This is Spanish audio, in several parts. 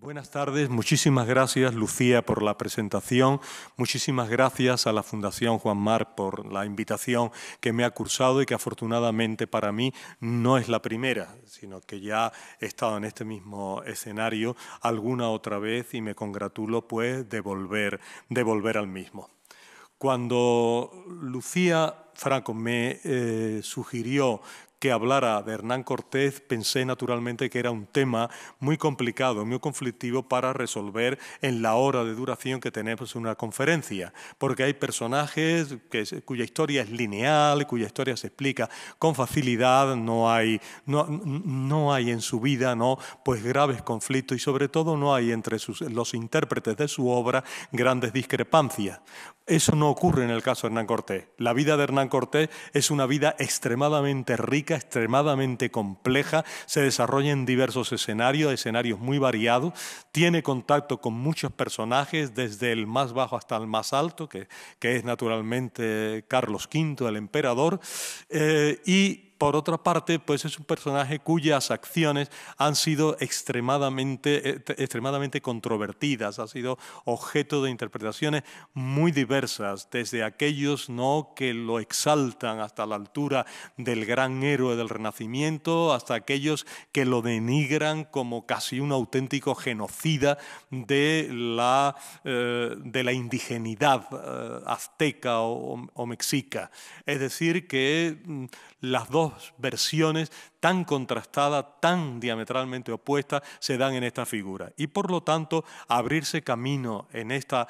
Buenas tardes, muchísimas gracias Lucía por la presentación, muchísimas gracias a la Fundación Juan March por la invitación que me ha cursado y que afortunadamente para mí no es la primera, sino que ya he estado en este mismo escenario alguna otra vez y me congratulo pues de volver al mismo. Cuando Lucía Franco me sugirió que hablara de Hernán Cortés, pensé naturalmente que era un tema muy complicado, muy conflictivo para resolver en la hora de duración que tenemos en una conferencia, porque hay personajes cuya historia es lineal, cuya historia se explica con facilidad, no hay en su vida pues graves conflictos y sobre todo no hay entre los intérpretes de su obra grandes discrepancias. Eso no ocurre en el caso de Hernán Cortés. La vida de Hernán Cortés es una vida extremadamente rica, extremadamente compleja, se desarrolla en diversos escenarios muy variados, tiene contacto con muchos personajes, desde el más bajo hasta el más alto, que es naturalmente Carlos V, el emperador, y por otra parte, pues es un personaje cuyas acciones han sido extremadamente controvertidas, ha sido objeto de interpretaciones muy diversas, desde aquellos que lo exaltan hasta la altura del gran héroe del Renacimiento, hasta aquellos que lo denigran como casi un auténtico genocida de la indigenidad azteca o mexica. Es decir, que las dos versiones tan contrastadas, tan diametralmente opuestas, se dan en esta figura. Y por lo tanto, abrirse camino en este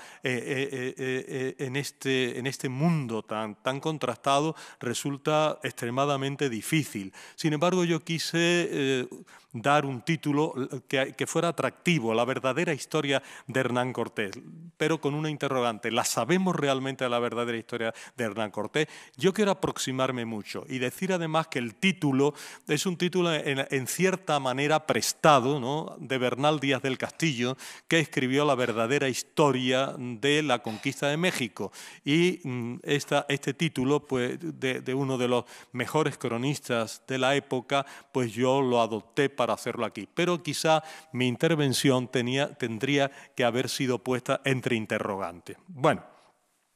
mundo tan contrastado resulta extremadamente difícil. Sin embargo, yo quise dar un título que fuera atractivo, la verdadera historia de Hernán Cortés, pero con una interrogante. ¿La sabemos realmente la verdadera historia de Hernán Cortés? Yo quiero aproximarme mucho y decir además que el título es un título en cierta manera prestado, de Bernal Díaz del Castillo, que escribió la verdadera historia de la conquista de México. Y este título pues, de uno de los mejores cronistas de la época, pues yo lo adopté para hacerlo aquí. Pero quizá mi intervención tendría que haber sido puesta entre interrogantes. Bueno,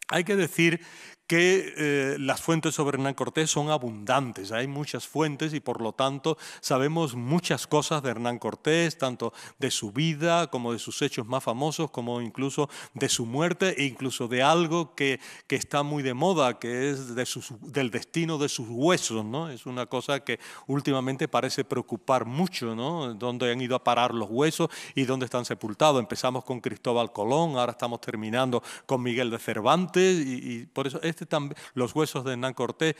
hay que decir que las fuentes sobre Hernán Cortés son abundantes, hay muchas fuentes y por lo tanto sabemos muchas cosas de Hernán Cortés, tanto de su vida como de sus hechos más famosos, como incluso de su muerte e incluso de algo que está muy de moda, que es del destino de sus huesos, ¿no? Es una cosa que últimamente parece preocupar mucho, ¿no? Dónde han ido a parar los huesos y dónde están sepultados. Empezamos con Cristóbal Colón, ahora estamos terminando con Miguel de Cervantes y por eso los huesos de Hernán Cortés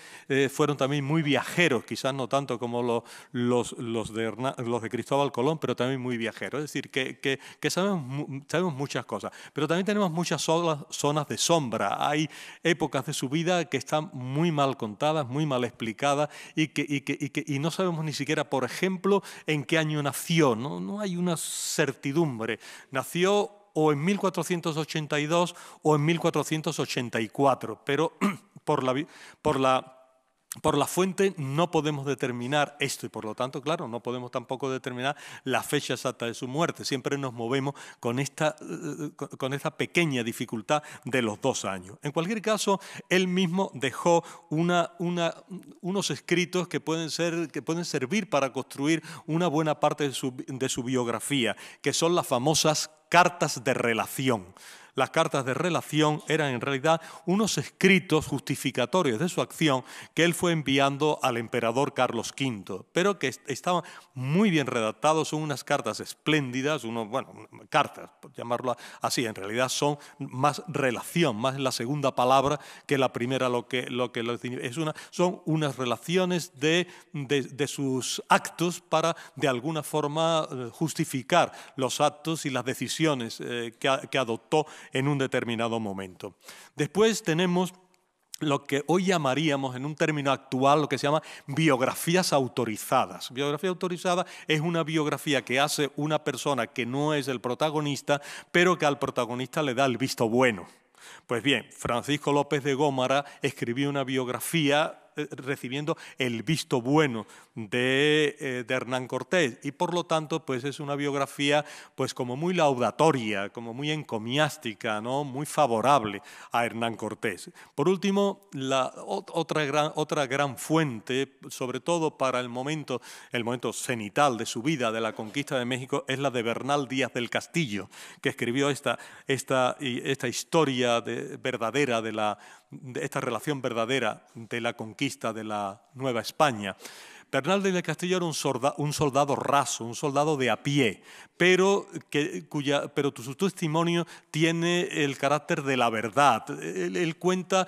fueron también muy viajeros, quizás no tanto como los de Cristóbal Colón, pero también muy viajeros. Es decir, que sabemos muchas cosas, pero también tenemos muchas zonas de sombra. Hay épocas de su vida que están muy mal contadas, muy mal explicadas y no sabemos ni siquiera, por ejemplo, en qué año nació. No hay una certidumbre. Nació o en 1482 o en 1484, pero por la fuente no podemos determinar esto y por lo tanto, claro, no podemos tampoco determinar la fecha exacta de su muerte. Siempre nos movemos con esta pequeña dificultad de los 2 años. En cualquier caso, él mismo dejó unos escritos que pueden servir para construir una buena parte de su biografía, que son las famosas cartas de relación. Las cartas de relación eran en realidad unos escritos justificatorios de su acción que él fue enviando al emperador Carlos V, pero que estaban muy bien redactados, son unas cartas espléndidas, cartas, por llamarlo así, en realidad son más relación, más la segunda palabra que la primera son unas relaciones de sus actos para de alguna forma justificar los actos y las decisiones que adoptó en un determinado momento. Después tenemos lo que hoy llamaríamos, en un término actual, lo que se llama biografías autorizadas. Biografía autorizada es una biografía que hace una persona que no es el protagonista, pero que al protagonista le da el visto bueno. Pues bien, Francisco López de Gómara escribió una biografía recibiendo el visto bueno de Hernán Cortés, y por lo tanto pues es una biografía pues como muy laudatoria, como muy encomiástica, ¿no? Muy favorable a Hernán Cortés. Por último, otra gran fuente, sobre todo para el momento cenital de su vida, de la conquista de México, es la de Bernal Díaz del Castillo, que escribió esta historia verdadera de esta relación verdadera de la conquista de la Nueva España. Bernal del Castillo era un soldado raso, un soldado de a pie, pero su testimonio tiene el carácter de la verdad. Él cuenta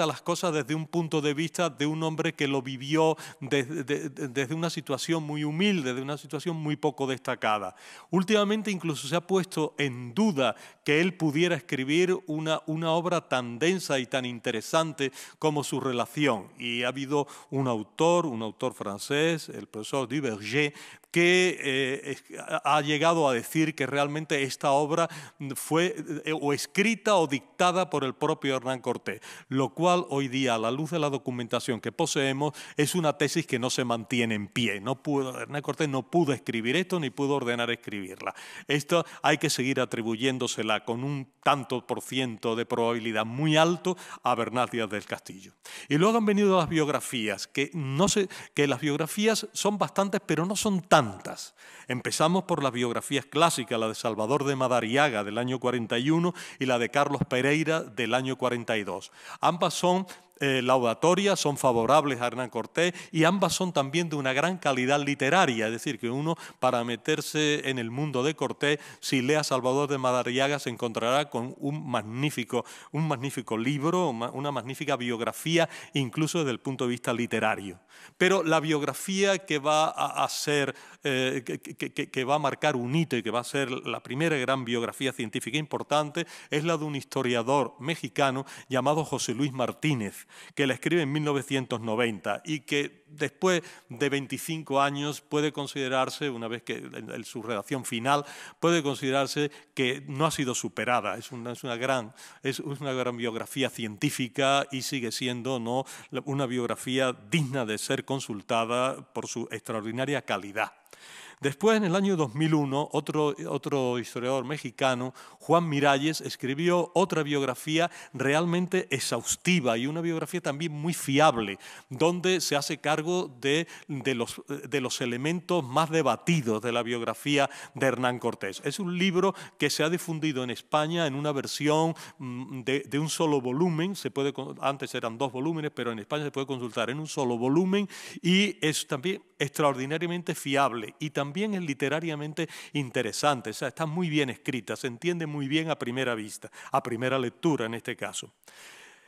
las cosas desde un punto de vista de un hombre que lo vivió desde una situación muy humilde, de una situación muy poco destacada. Últimamente incluso se ha puesto en duda que él pudiera escribir una obra tan densa y tan interesante como su relación. Y ha habido un autor francés, el profesor Duverger, que ha llegado a decir que realmente esta obra fue o escrita o dictada por el propio Hernán Cortés, lo cual hoy día, a la luz de la documentación que poseemos, es una tesis que no se mantiene en pie. Hernán Cortés no pudo escribir esto ni pudo ordenar escribirla. Esto hay que seguir atribuyéndosela con un tanto por ciento de probabilidad muy alto a Bernal Díaz del Castillo. Y luego han venido las biografías, que las biografías son bastantes, pero no son tantas. Empezamos por las biografías clásicas, la de Salvador de Madariaga del año 41 y la de Carlos Pereira del año 42. Ambas son laudatorias, son favorables a Hernán Cortés, y ambas son también de una gran calidad literaria, es decir, que uno, para meterse en el mundo de Cortés, si lee a Salvador de Madariaga, se encontrará con un magnífico libro, una magnífica biografía, incluso desde el punto de vista literario. Pero la biografía que va que va a marcar un hito y que va a ser la primera gran biografía científica importante es la de un historiador mexicano llamado José Luis Martínez, que la escribe en 1990 y que después de 25 años puede considerarse, una vez que en su redacción final, puede considerarse que no ha sido superada. Es una gran biografía científica y sigue siendo, ¿no?, una biografía digna de ser consultada por su extraordinaria calidad. Después, en el año 2001, otro historiador mexicano, Juan Miralles, escribió otra biografía realmente exhaustiva y una biografía también muy fiable, donde se hace cargo de los elementos más debatidos de la biografía de Hernán Cortés. Es un libro que se ha difundido en España en una versión de un solo volumen. Antes eran 2 volúmenes, pero en España se puede consultar en un solo volumen, y es también extraordinariamente fiable y también es literariamente interesante. O sea, está muy bien escrita, se entiende muy bien a primera vista, a primera lectura en este caso.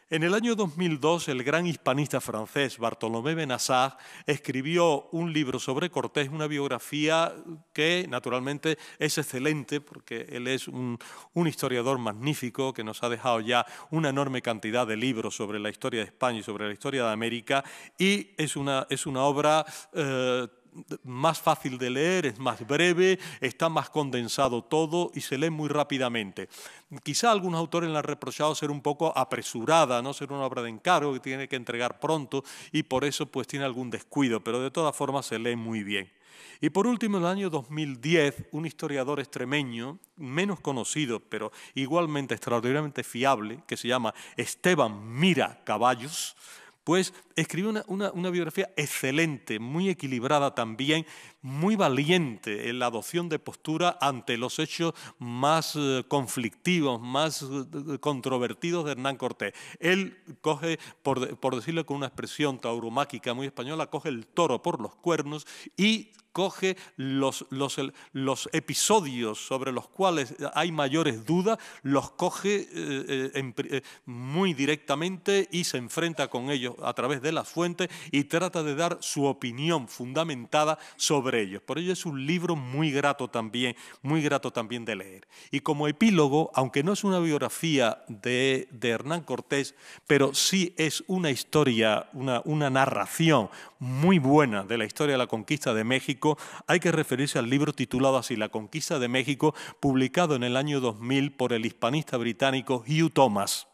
En el año 2002, el gran hispanista francés Bartolomé Benassar escribió un libro sobre Cortés, una biografía que naturalmente es excelente porque él es un historiador magnífico que nos ha dejado ya una enorme cantidad de libros sobre la historia de España y sobre la historia de América, y es una obra más fácil de leer, es más breve, está más condensado todo y se lee muy rápidamente. Quizá algunos autores le han reprochado ser un poco apresurada, no ser una obra de encargo que tiene que entregar pronto y por eso pues tiene algún descuido, pero de todas formas se lee muy bien. Y por último, en el año 2010, un historiador extremeño, menos conocido, pero igualmente extraordinariamente fiable, que se llama Esteban Mira Caballos, pues escribió una biografía excelente, muy equilibrada también, muy valiente en la adopción de postura ante los hechos más conflictivos, más controvertidos de Hernán Cortés. Él coge, por decirlo con una expresión tauromáquica muy española, coge el toro por los cuernos y coge los episodios sobre los cuales hay mayores dudas, los coge muy directamente y se enfrenta con ellos a través de las fuentes y trata de dar su opinión fundamentada sobre ellos. Por ello es un libro muy grato también de leer. Y como epílogo, aunque no es una biografía de Hernán Cortés, pero sí es una historia, una narración muy buena de la historia de la conquista de México, hay que referirse al libro titulado así, La conquista de México, publicado en el año 2000 por el hispanista británico Hugh Thomas.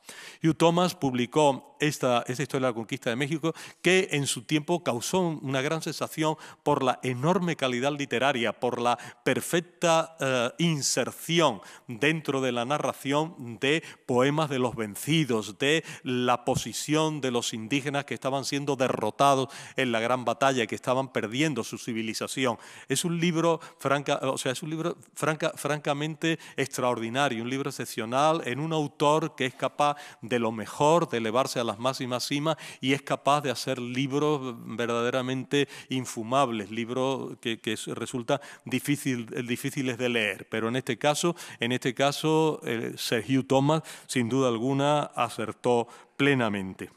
Hugh Thomas publicó esta historia de la conquista de México, que en su tiempo causó una gran sensación por la enorme calidad literaria, por la perfecta inserción dentro de la narración de poemas de los vencidos, de la posición de los indígenas que estaban siendo derrotados en la gran batalla y que estaban perdiendo su civilización. Es un libro, francamente extraordinario, un libro excepcional en un autor que es capaz de lo mejor, de elevarse a las máximas cimas y es capaz de hacer libros verdaderamente infumables, libros que resultan difíciles de leer. Pero en este caso Sir Hugh Thomas, sin duda alguna, acertó plenamente.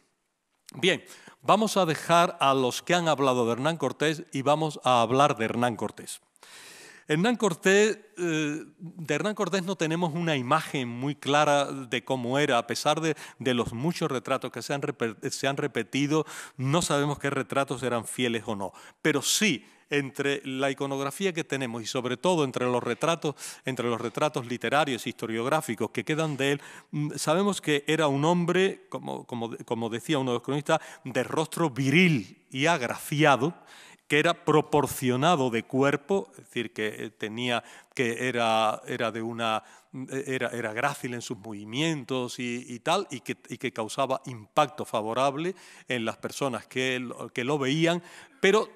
Bien, vamos a dejar a los que han hablado de Hernán Cortés y vamos a hablar de Hernán Cortés. De Hernán Cortés no tenemos una imagen muy clara de cómo era, a pesar de los muchos retratos que se han repetido, no sabemos qué retratos eran fieles o no, pero sí, entre la iconografía que tenemos y sobre todo entre los retratos literarios, historiográficos que quedan de él, sabemos que era un hombre, como decía uno de los cronistas, de rostro viril y agraciado, que era proporcionado de cuerpo, es decir, que era grácil en sus movimientos y tal, y que causaba impacto favorable en las personas que lo veían, pero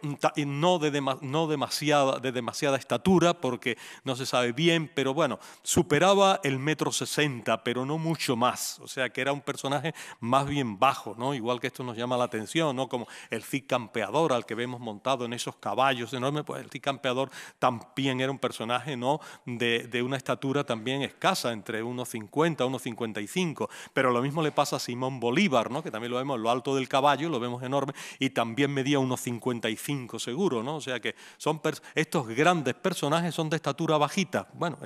no de demasiada estatura, porque no se sabe bien, pero bueno, superaba el 1,60 m, pero no mucho más, o sea que era un personaje más bien bajo, ¿no? Igual que esto nos llama la atención, ¿no? Como el Cid Campeador, al que vemos montado en esos caballos enormes, pues el Cid Campeador también era un personaje, ¿no?, de una estatura también escasa, entre 1,50 m, 1,55 m, pero lo mismo le pasa a Simón Bolívar, ¿no?, que también lo vemos en lo alto del caballo, lo vemos enorme, y también medía 1,55 m seguro, ¿no? O sea que estos grandes personajes son de estatura bajita. Bueno,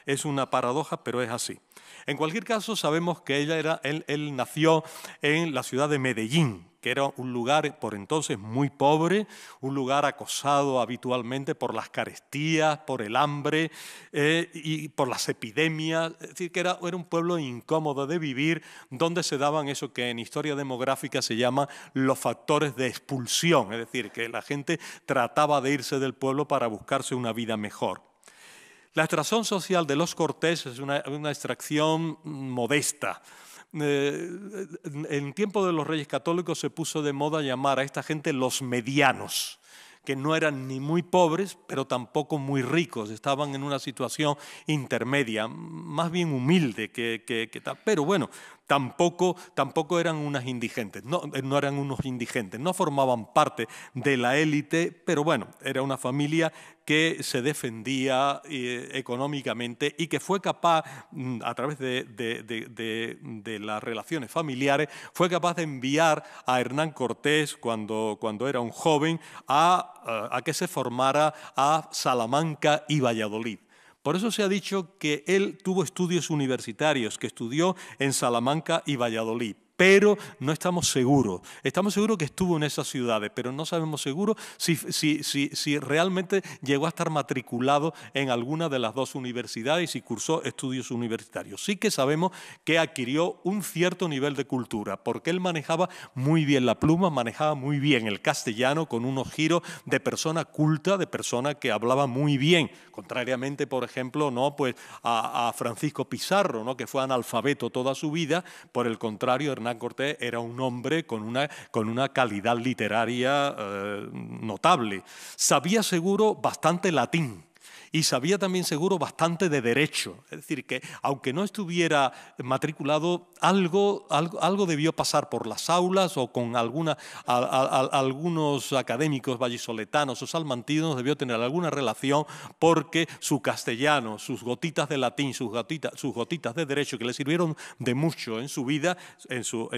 es una paradoja, pero es así. En cualquier caso, sabemos que él nació en la ciudad de Medellín, que era un lugar por entonces muy pobre, un lugar acosado habitualmente por las carestías, por el hambre y por las epidemias. Es decir, que era un pueblo incómodo de vivir, donde se daban eso que en historia demográfica se llama los factores de expulsión, es decir, que la gente trataba de irse del pueblo para buscarse una vida mejor. La extracción social de los Cortés es una extracción modesta. En tiempo de los Reyes Católicos se puso de moda llamar a esta gente los medianos, que no eran ni muy pobres, pero tampoco muy ricos, estaban en una situación intermedia, más bien humilde que tal. Pero bueno, tampoco eran unos indigentes, no eran unos indigentes, no formaban parte de la élite, pero bueno, era una familia que se defendía económicamente y que fue capaz, a través de las relaciones familiares, fue capaz de enviar a Hernán Cortés, cuando era un joven, a que se formara a Salamanca y Valladolid. Por eso se ha dicho que él tuvo estudios universitarios, que estudió en Salamanca y Valladolid. Pero no estamos seguros. Estamos seguros que estuvo en esas ciudades, pero no sabemos seguro si realmente llegó a estar matriculado en alguna de las dos universidades y cursó estudios universitarios. Sí que sabemos que adquirió un cierto nivel de cultura, porque él manejaba muy bien la pluma, manejaba muy bien el castellano, con unos giros de persona culta, de persona que hablaba muy bien, contrariamente, por ejemplo, ¿no?, pues a Francisco Pizarro, ¿no?, que fue analfabeto toda su vida. Por el contrario, Hernán Cortés era un hombre con una calidad literaria notable. Sabía seguro bastante latín y sabía también seguro bastante de derecho. Es decir, que aunque no estuviera matriculado, algo debió pasar por las aulas o con algunos académicos vallisoletanos o salmantinos, debió tener alguna relación, porque su castellano, sus gotitas de latín, sus gotitas de derecho, que le sirvieron de mucho en su vida,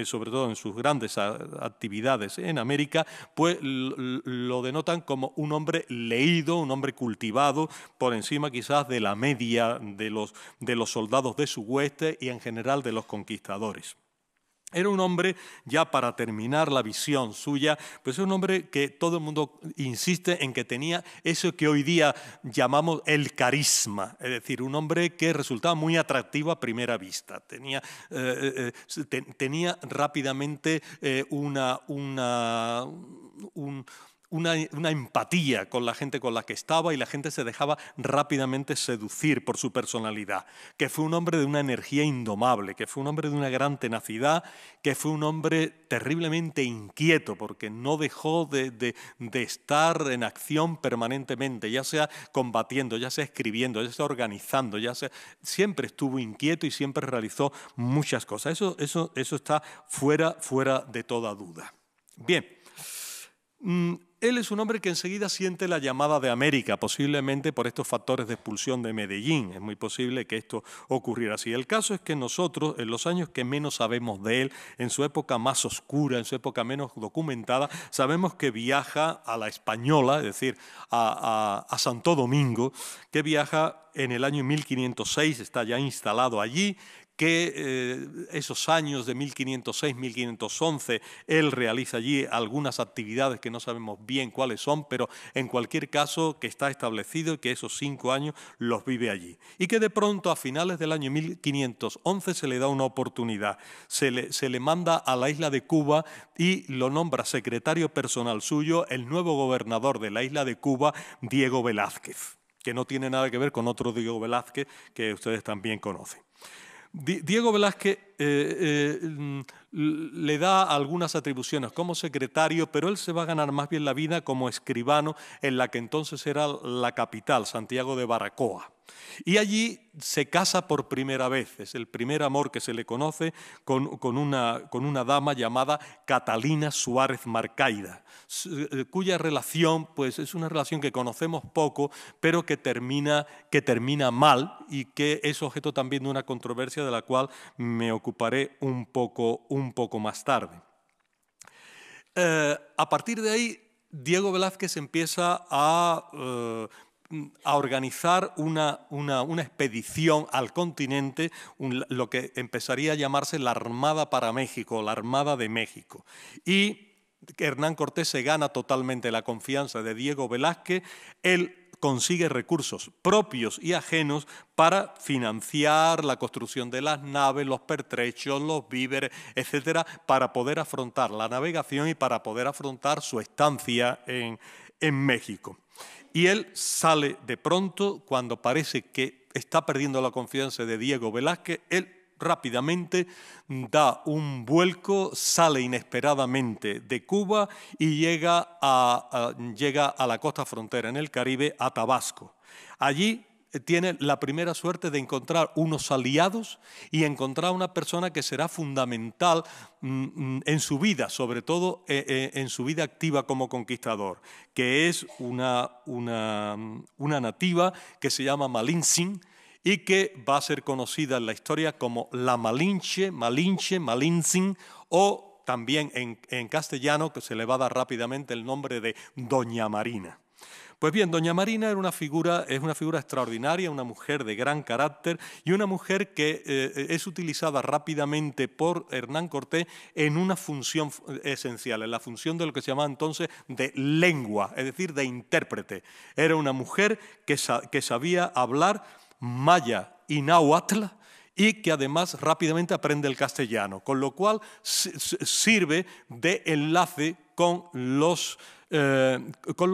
sobre todo en sus grandes actividades en América, pues lo denotan como un hombre leído, un hombre cultivado, por encima quizás de la media de los soldados de su hueste y en general de los conquistadores. Era un hombre, ya para terminar la visión suya, pues es un hombre que todo el mundo insiste en que tenía eso que hoy día llamamos el carisma, es decir, un hombre que resultaba muy atractivo a primera vista, tenía rápidamente una empatía con la gente con la que estaba y la gente se dejaba rápidamente seducir por su personalidad, que fue un hombre de una energía indomable, que fue un hombre de una gran tenacidad, que fue un hombre terriblemente inquieto porque no dejó de estar en acción permanentemente, ya sea combatiendo, ya sea escribiendo, ya sea organizando, siempre estuvo inquieto y siempre realizó muchas cosas. Eso está fuera de toda duda. Bien. Él es un hombre que enseguida siente la llamada de América, posiblemente por estos factores de expulsión de Medellín. Es muy posible que esto ocurriera así. El caso es que nosotros, en los años que menos sabemos de él, en su época más oscura, en su época menos documentada, sabemos que viaja a la Española, es decir, a Santo Domingo, que viaja en el año 1506, está ya instalado allí, que esos años de 1506-1511 él realiza allí algunas actividades que no sabemos bien cuáles son, pero en cualquier caso que está establecido y que esos 5 años los vive allí. Y que de pronto a finales del año 1511 se le da una oportunidad, se le manda a la isla de Cuba y lo nombra secretario personal suyo el nuevo gobernador de la isla de Cuba, Diego Velázquez, que no tiene nada que ver con otro Diego Velázquez que ustedes también conocen. Diego Velázquez le da algunas atribuciones como secretario, pero él se va a ganar más bien la vida como escribano en la que entonces era la capital, Santiago de Baracoa. Y allí se casa por primera vez, es el primer amor que se le conoce con una dama llamada Catalina Suárez Marcaida, cuya relación pues, es una relación que conocemos poco, pero que termina mal y que es objeto también de una controversia de la cual me ocuparé un poco más tarde. A partir de ahí, Diego Velázquez empieza a organizar una expedición al continente, lo que empezaría a llamarse la Armada para México, la Armada de México. Y Hernán Cortés se gana totalmente la confianza de Diego Velázquez. Él consigue recursos propios y ajenos para financiar la construcción de las naves, los pertrechos, los víveres, etcétera, para poder afrontar la navegación y para poder afrontar su estancia en México. Y él sale de pronto, cuando parece que está perdiendo la confianza de Diego Velázquez, él rápidamente da un vuelco, sale inesperadamente de Cuba y llega a la costa frontera en el Caribe, a Tabasco. Allí tiene la primera suerte de encontrar unos aliados y encontrar una persona que será fundamental en su vida, sobre todo en su vida activa como conquistador, que es una nativa que se llama Malintzin y que va a ser conocida en la historia como la Malinche, Malintzin, o también en castellano, que se le va a dar rápidamente el nombre de Doña Marina. Pues bien, Doña Marina es una figura extraordinaria, una mujer de gran carácter y una mujer que es utilizada rápidamente por Hernán Cortés en una función esencial, en la función de lo que se llamaba entonces de lengua, es decir, de intérprete. Era una mujer que sabía hablar maya y náhuatl y que además rápidamente aprende el castellano, con lo cual sirve de enlace con los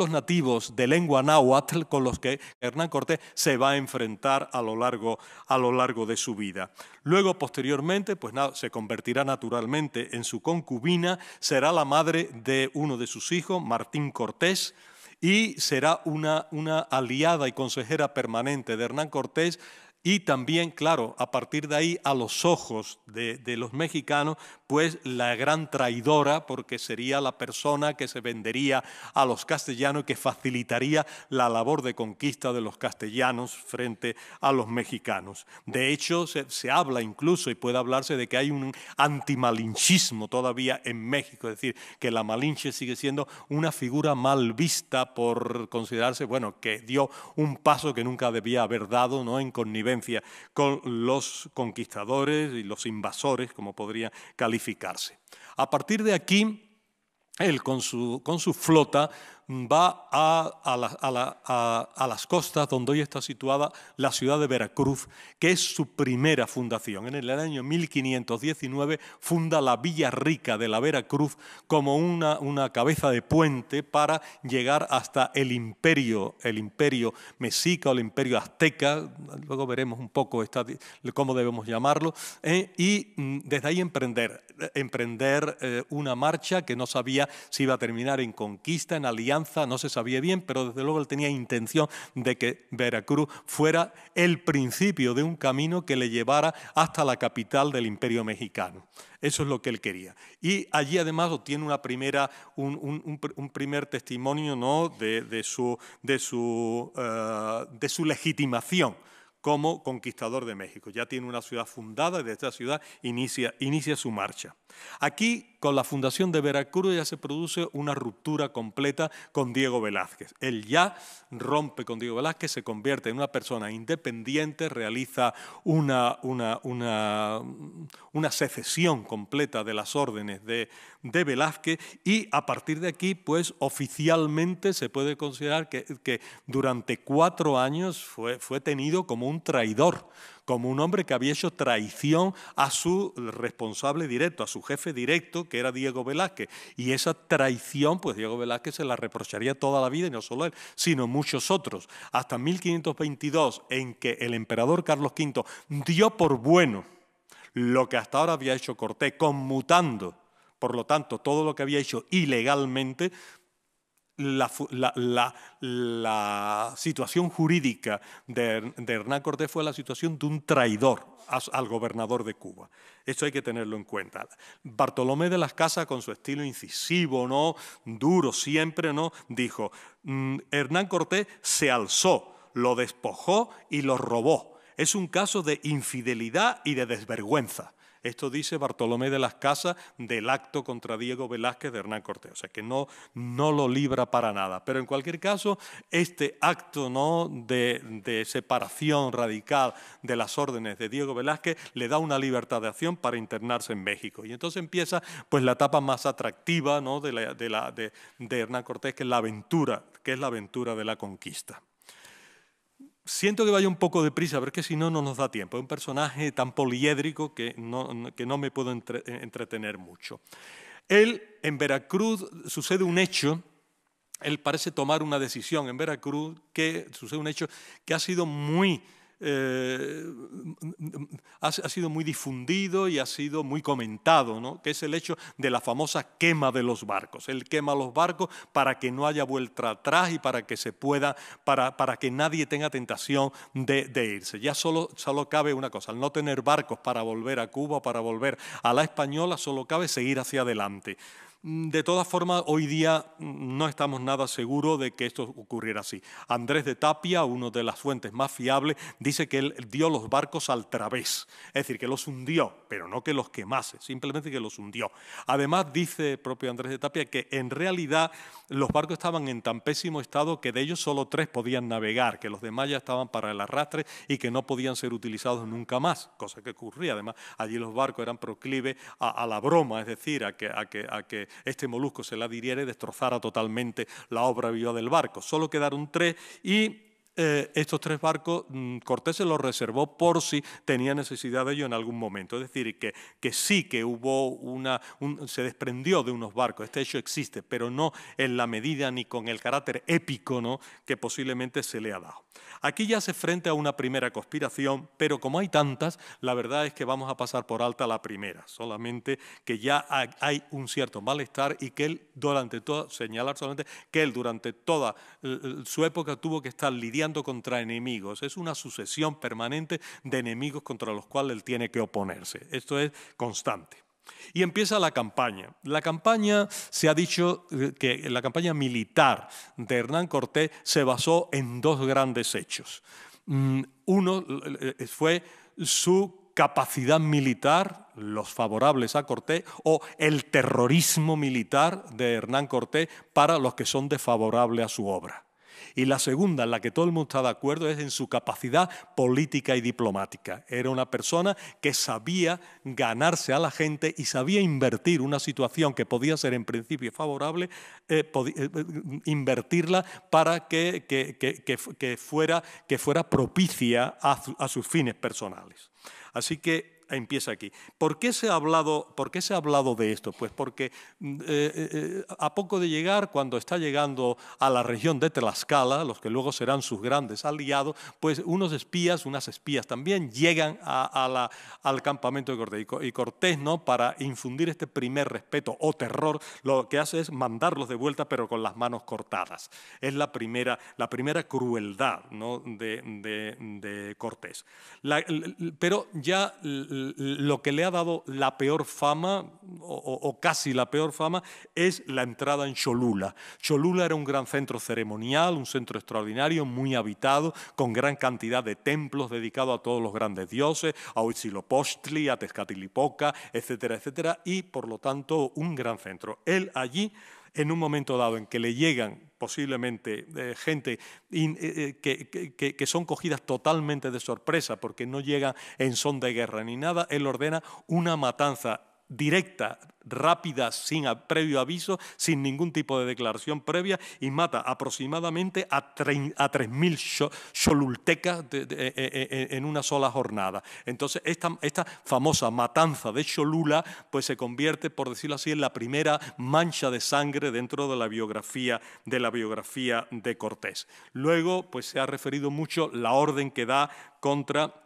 nativos de lengua náhuatl con los que Hernán Cortés se va a enfrentar a lo largo de su vida. Luego, posteriormente, pues nada, se convertirá naturalmente en su concubina, será la madre de uno de sus hijos, Martín Cortés, y será una aliada y consejera permanente de Hernán Cortés. Y también, claro, a partir de ahí, a los ojos de los mexicanos, pues la gran traidora, porque sería la persona que se vendería a los castellanos y que facilitaría la labor de conquista de los castellanos frente a los mexicanos. De hecho, se habla incluso, y puede hablarse de que hay un antimalinchismo todavía en México, es decir, que la Malinche sigue siendo una figura mal vista por considerarse, bueno, que dio un paso que nunca debía haber dado, ¿no?, en connivencia connivencia con los conquistadores y los invasores, como podría calificarse. A partir de aquí, él con su flota va a las costas donde hoy está situada la ciudad de Veracruz, que es su primera fundación. En el año 1519 funda la Villa Rica de la Veracruz como una cabeza de puente para llegar hasta el imperio mexica o el imperio azteca, luego veremos un poco cómo debemos llamarlo, y desde ahí emprender una marcha que no sabía si iba a terminar en conquista, en alianza, no se sabía bien, pero desde luego él tenía intención de que Veracruz fuera el principio de un camino que le llevara hasta la capital del Imperio Mexicano. Eso es lo que él quería. Y allí además obtiene un primer testimonio, ¿no?, de su legitimación como conquistador de México. Ya tiene una ciudad fundada y de esta ciudad inicia su marcha. Aquí, con la fundación de Veracruz, ya se produce una ruptura completa con Diego Velázquez. Él ya rompe con Diego Velázquez, se convierte en una persona independiente, realiza una secesión completa de las órdenes de Velázquez y a partir de aquí, pues oficialmente se puede considerar que durante 4 años fue tenido como un traidor, como un hombre que había hecho traición a su responsable directo, a su jefe directo, que era Diego Velázquez. Y esa traición, pues Diego Velázquez se la reprocharía toda la vida, y no solo él, sino muchos otros. Hasta 1522, en que el emperador Carlos V dio por bueno lo que hasta ahora había hecho Cortés, conmutando, por lo tanto, todo lo que había hecho ilegalmente. La situación jurídica de Hernán Cortés fue la situación de un traidor al gobernador de Cuba. Eso hay que tenerlo en cuenta. Bartolomé de las Casas, con su estilo incisivo, ¿no?, duro siempre, ¿no?, dijo: Hernán Cortés se alzó, lo despojó y lo robó. Es un caso de infidelidad y de desvergüenza. Esto dice Bartolomé de las Casas del acto contra Diego Velázquez de Hernán Cortés, o sea que no lo libra para nada. Pero en cualquier caso, este acto, ¿no?, de separación radical de las órdenes de Diego Velázquez le da una libertad de acción para internarse en México. Y entonces empieza, pues, la etapa más atractiva, ¿no?, de Hernán Cortés, que es la aventura de la conquista. Siento que vaya un poco deprisa, pero es que si no, no nos da tiempo. Es un personaje tan poliédrico que no me puedo entretener mucho. Él, en Veracruz, sucede un hecho, él parece tomar una decisión en Veracruz, sucede un hecho que ha sido muy difundido y ha sido muy comentado, ¿no?, que es el hecho de la famosa quema de los barcos. Él quema los barcos para que no haya vuelta atrás y para que para que nadie tenga tentación de irse. Ya solo cabe una cosa: al no tener barcos para volver a Cuba, para volver a la Española, solo cabe seguir hacia adelante. De todas formas, hoy día no estamos nada seguros de que esto ocurriera así. Andrés de Tapia, una de las fuentes más fiables, dice que él dio los barcos al través, es decir, que los hundió, pero no que los quemase, simplemente que los hundió. Además, dice el propio Andrés de Tapia que en realidad los barcos estaban en tan pésimo estado que de ellos solo 3 podían navegar, que los demás ya estaban para el arrastre y que no podían ser utilizados nunca más, cosa que ocurría. Además, allí los barcos eran proclives a la broma, es decir, a que este molusco se la diriera y destrozara totalmente la obra viva del barco. Solo quedaron 3 y estos 3 barcos Cortés se los reservó por si tenía necesidad de ello en algún momento. Es decir, que sí que hubo se desprendió de unos barcos. Este hecho existe, pero no en la medida ni con el carácter épico, ¿no?, que posiblemente se le ha dado. Aquí ya se frente a una primera conspiración, pero como hay tantas, la verdad es que vamos a pasar por alta la primera, solamente que ya hay un cierto malestar y que él durante toda su época tuvo que estar lidiando contra enemigos. Es una sucesión permanente de enemigos contra los cuales él tiene que oponerse. Esto es constante. Y empieza la campaña. La campaña, se ha dicho que la campaña militar de Hernán Cortés se basó en 2 grandes hechos. Uno fue su capacidad militar, los favorables a Cortés, o el terrorismo militar de Hernán Cortés para los que son desfavorables a su obra. Y la segunda, en la que todo el mundo está de acuerdo, es en su capacidad política y diplomática. Era una persona que sabía ganarse a la gente y sabía invertir una situación que podía ser en principio favorable, invertirla para que fuera propicia a sus fines personales. Así que empieza aquí. ¿Por qué se ha hablado de esto? Pues porque a poco de llegar, cuando está llegando a la región de Tlaxcala, los que luego serán sus grandes aliados, pues unas espías también llegan al campamento de Cortés. Y Cortés, ¿no?, para infundir este primer respeto o terror, lo que hace es mandarlos de vuelta, pero con las manos cortadas. Es la primera crueldad, ¿no?, de Cortés. Pero ya lo que le ha dado la peor fama, o casi la peor fama, es la entrada en Cholula. Cholula era un gran centro ceremonial, un centro extraordinario, muy habitado, con gran cantidad de templos dedicados a todos los grandes dioses, a Huitzilopochtli, a Tezcatlipoca, etcétera, etcétera, y por lo tanto un gran centro. Él allí, en un momento dado en que le llegan posiblemente gente que son cogidas totalmente de sorpresa porque no llegan en son de guerra ni nada, él ordena una matanza directa, rápida, sin previo aviso, sin ningún tipo de declaración previa, y mata aproximadamente a 3.000 cholultecas en una sola jornada. Entonces, esta famosa matanza de Cholula pues se convierte, por decirlo así, en la primera mancha de sangre dentro de la biografía de Cortés. Luego, pues se ha referido mucho la orden que da contra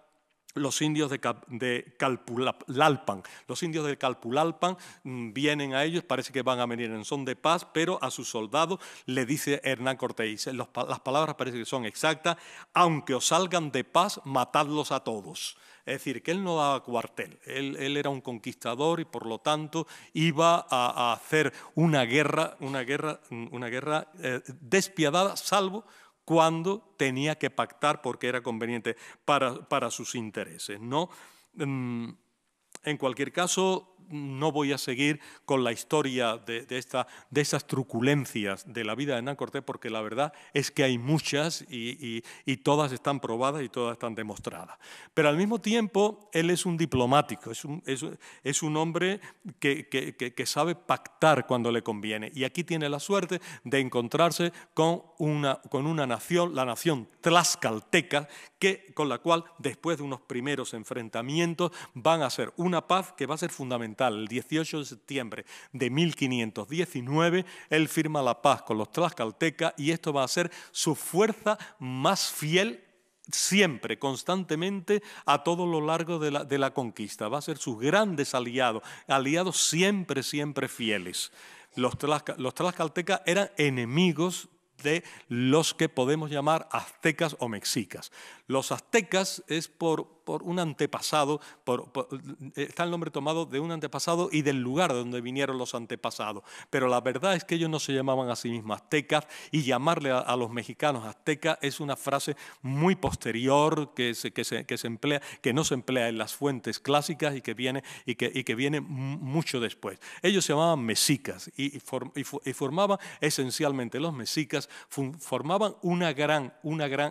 los indios de Calpulalpan. Los indios de Calpulalpan vienen a ellos, parece que van a venir en son de paz, pero a sus soldados le dice Hernán Cortés, las palabras parece que son exactas: aunque os salgan de paz, matadlos a todos. Es decir, que él no daba cuartel, él era un conquistador y por lo tanto iba a hacer una guerra despiadada, salvo cuando tenía que pactar porque era conveniente para sus intereses, ¿no? En cualquier caso, no voy a seguir con la historia de esas truculencias de la vida de Hernán Cortés, porque la verdad es que hay muchas y todas están probadas y todas están demostradas. Pero al mismo tiempo, él es un diplomático, es un hombre que sabe pactar cuando le conviene. Y aquí tiene la suerte de encontrarse con una nación, la nación tlaxcalteca, con la cual, después de unos primeros enfrentamientos, van a hacer una paz que va a ser fundamental. El 18 de septiembre de 1519, él firma la paz con los tlaxcaltecas y esto va a ser su fuerza más fiel siempre, constantemente, a todo lo largo de la conquista. Va a ser sus grandes aliados siempre, siempre fieles. Los tlaxcaltecas eran enemigos de los que podemos llamar aztecas o mexicas. Los aztecas es por un antepasado, está el nombre tomado de un antepasado y del lugar de donde vinieron los antepasados, pero la verdad es que ellos no se llamaban a sí mismos aztecas, y llamarle a los mexicanos aztecas es una frase muy posterior que no se emplea en las fuentes clásicas y que viene mucho después. Ellos se llamaban mexicas y formaban esencialmente, los mexicas formaban una gran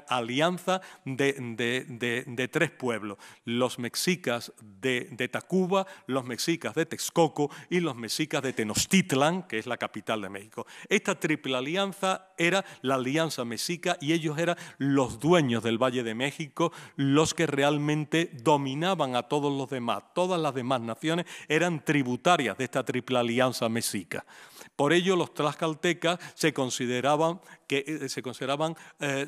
alianza de tres pueblos: los mexicas de Tacuba, los mexicas de Texcoco y los mexicas de Tenochtitlan, que es la capital de México. Esta triple alianza era la alianza mexica y ellos eran los dueños del Valle de México, los que realmente dominaban a todos los demás. Todas las demás naciones eran tributarias de esta triple alianza mexica. Por ello, los tlaxcaltecas se consideraban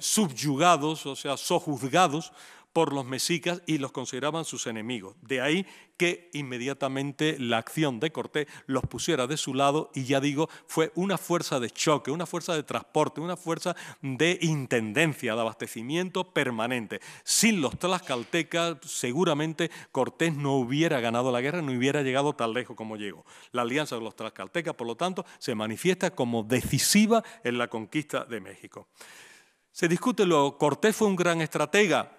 subyugados, o sea, sojuzgados por los mexicas y los consideraban sus enemigos. De ahí que inmediatamente la acción de Cortés los pusiera de su lado y, ya digo, fue una fuerza de choque, una fuerza de transporte, una fuerza de intendencia, de abastecimiento permanente. Sin los tlaxcaltecas seguramente Cortés no hubiera ganado la guerra, no hubiera llegado tan lejos como llegó. La alianza de los tlaxcaltecas, por lo tanto, se manifiesta como decisiva en la conquista de México. Se discute luego, ¿Cortés fue un gran estratega?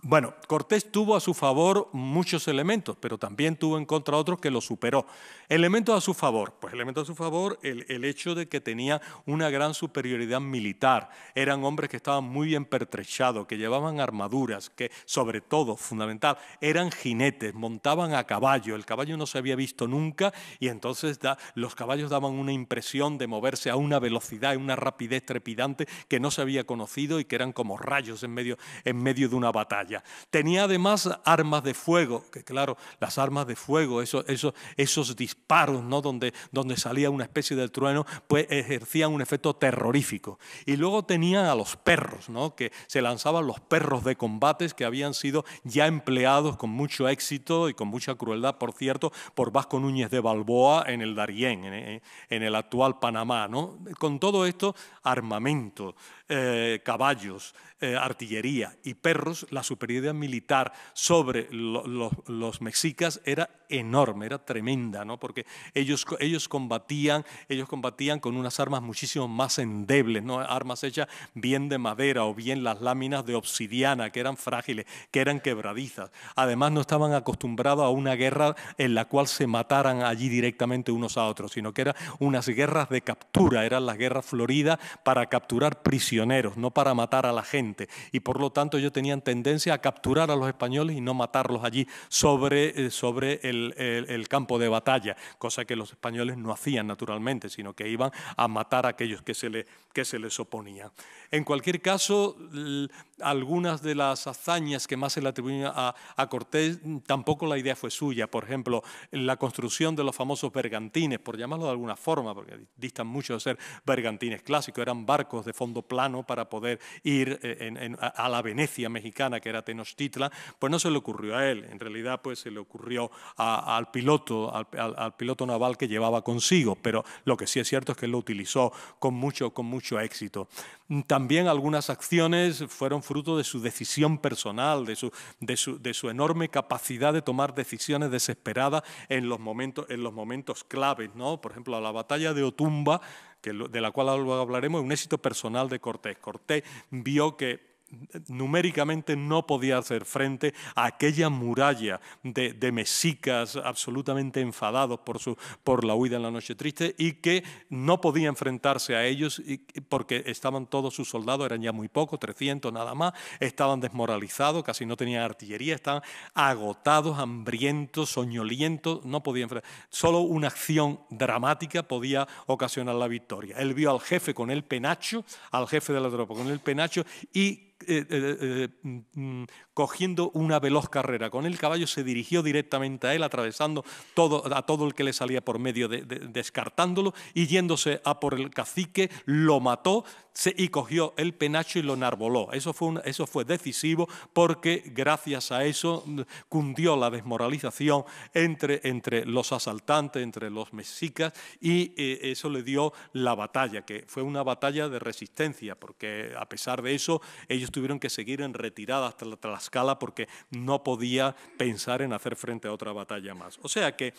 Bueno, Cortés tuvo a su favor muchos elementos, pero también tuvo en contra otros que lo superó. Elementos a su favor, pues elementos a su favor, el hecho de que tenía una gran superioridad militar. Eran hombres que estaban muy bien pertrechados, que llevaban armaduras, que sobre todo, fundamental, eran jinetes, montaban a caballo. El caballo no se había visto nunca y entonces los caballos daban una impresión de moverse a una velocidad y una rapidez trepidante que no se había conocido y que eran como rayos en medio de una batalla. Tenía además armas de fuego, que claro, las armas de fuego, esos disparos, ¿no? donde salía una especie de trueno, pues ejercían un efecto terrorífico. Y luego tenían a los perros, ¿no? Que se lanzaban los perros de combates que habían sido ya empleados con mucho éxito y con mucha crueldad, por cierto, por Vasco Núñez de Balboa en el Darién, en el actual Panamá, ¿no? Con todo esto, armamento, caballos, artillería y perros, la superioridad militar sobre los mexicas era enorme, era tremenda, ¿no? Porque ellos combatían con unas armas muchísimo más endebles, ¿no? Armas hechas bien de madera o bien las láminas de obsidiana, que eran frágiles, que eran quebradizas. Además, no estaban acostumbrados a una guerra en la cual se mataran allí directamente unos a otros, sino que eran unas guerras de captura, eran las guerras floridas para capturar prisioneros, no para matar a la gente. Y por lo tanto ellos tenían tendencia a capturar a los españoles y no matarlos allí sobre el campo de batalla, cosa que los españoles no hacían naturalmente, sino que iban a matar a aquellos que se les oponían. En cualquier caso, algunas de las hazañas que más se le atribuyen a Cortés, tampoco la idea fue suya. Por ejemplo, la construcción de los famosos bergantines, por llamarlo de alguna forma, porque distan mucho de ser bergantines clásicos, eran barcos de fondo plano para poder ir a la Venecia mexicana, que era Tenochtitlan, pues no se le ocurrió a él. En realidad, pues se le ocurrió al piloto naval que llevaba consigo, pero lo que sí es cierto es que él lo utilizó con mucho éxito. También algunas acciones fueron fruto de su decisión personal, de su enorme capacidad de tomar decisiones desesperadas en los momentos claves, ¿no? Por ejemplo, la batalla de Otumba, de la cual luego hablaremos, es un éxito personal de Cortés. Cortés vio que numéricamente no podía hacer frente a aquella muralla de mexicas absolutamente enfadados por la huida en la Noche Triste y que no podía enfrentarse a ellos porque estaban todos sus soldados, eran ya muy pocos, 300 nada más, estaban desmoralizados, casi no tenían artillería, estaban agotados, hambrientos, soñolientos, no podían enfrentar. Solo una acción dramática podía ocasionar la victoria. Él vio al jefe con el penacho, al jefe de la tropa con el penacho y cogiendo una veloz carrera con el caballo, se dirigió directamente a él, atravesando a todo el que le salía por medio, descartándolo, y yéndose a por el cacique, lo mató y cogió el penacho y lo enarboló. Eso fue decisivo porque gracias a eso cundió la desmoralización entre los asaltantes, entre los mexicas, y eso le dio la batalla, que fue una batalla de resistencia, porque a pesar de eso ellos tuvieron que seguir en retirada hasta la Tlaxcala porque no podía pensar en hacer frente a otra batalla más. O sea que,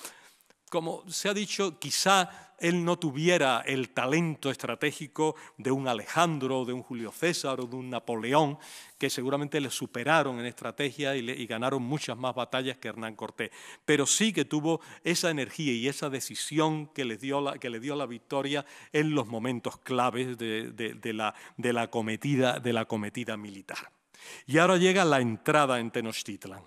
como se ha dicho, quizá él no tuviera el talento estratégico de un Alejandro, de un Julio César o de un Napoleón, que seguramente le superaron en estrategia y ganaron muchas más batallas que Hernán Cortés. Pero sí que tuvo esa energía y esa decisión que le dio la victoria en los momentos claves de la cometida militar. Y ahora llega la entrada en Tenochtitlan.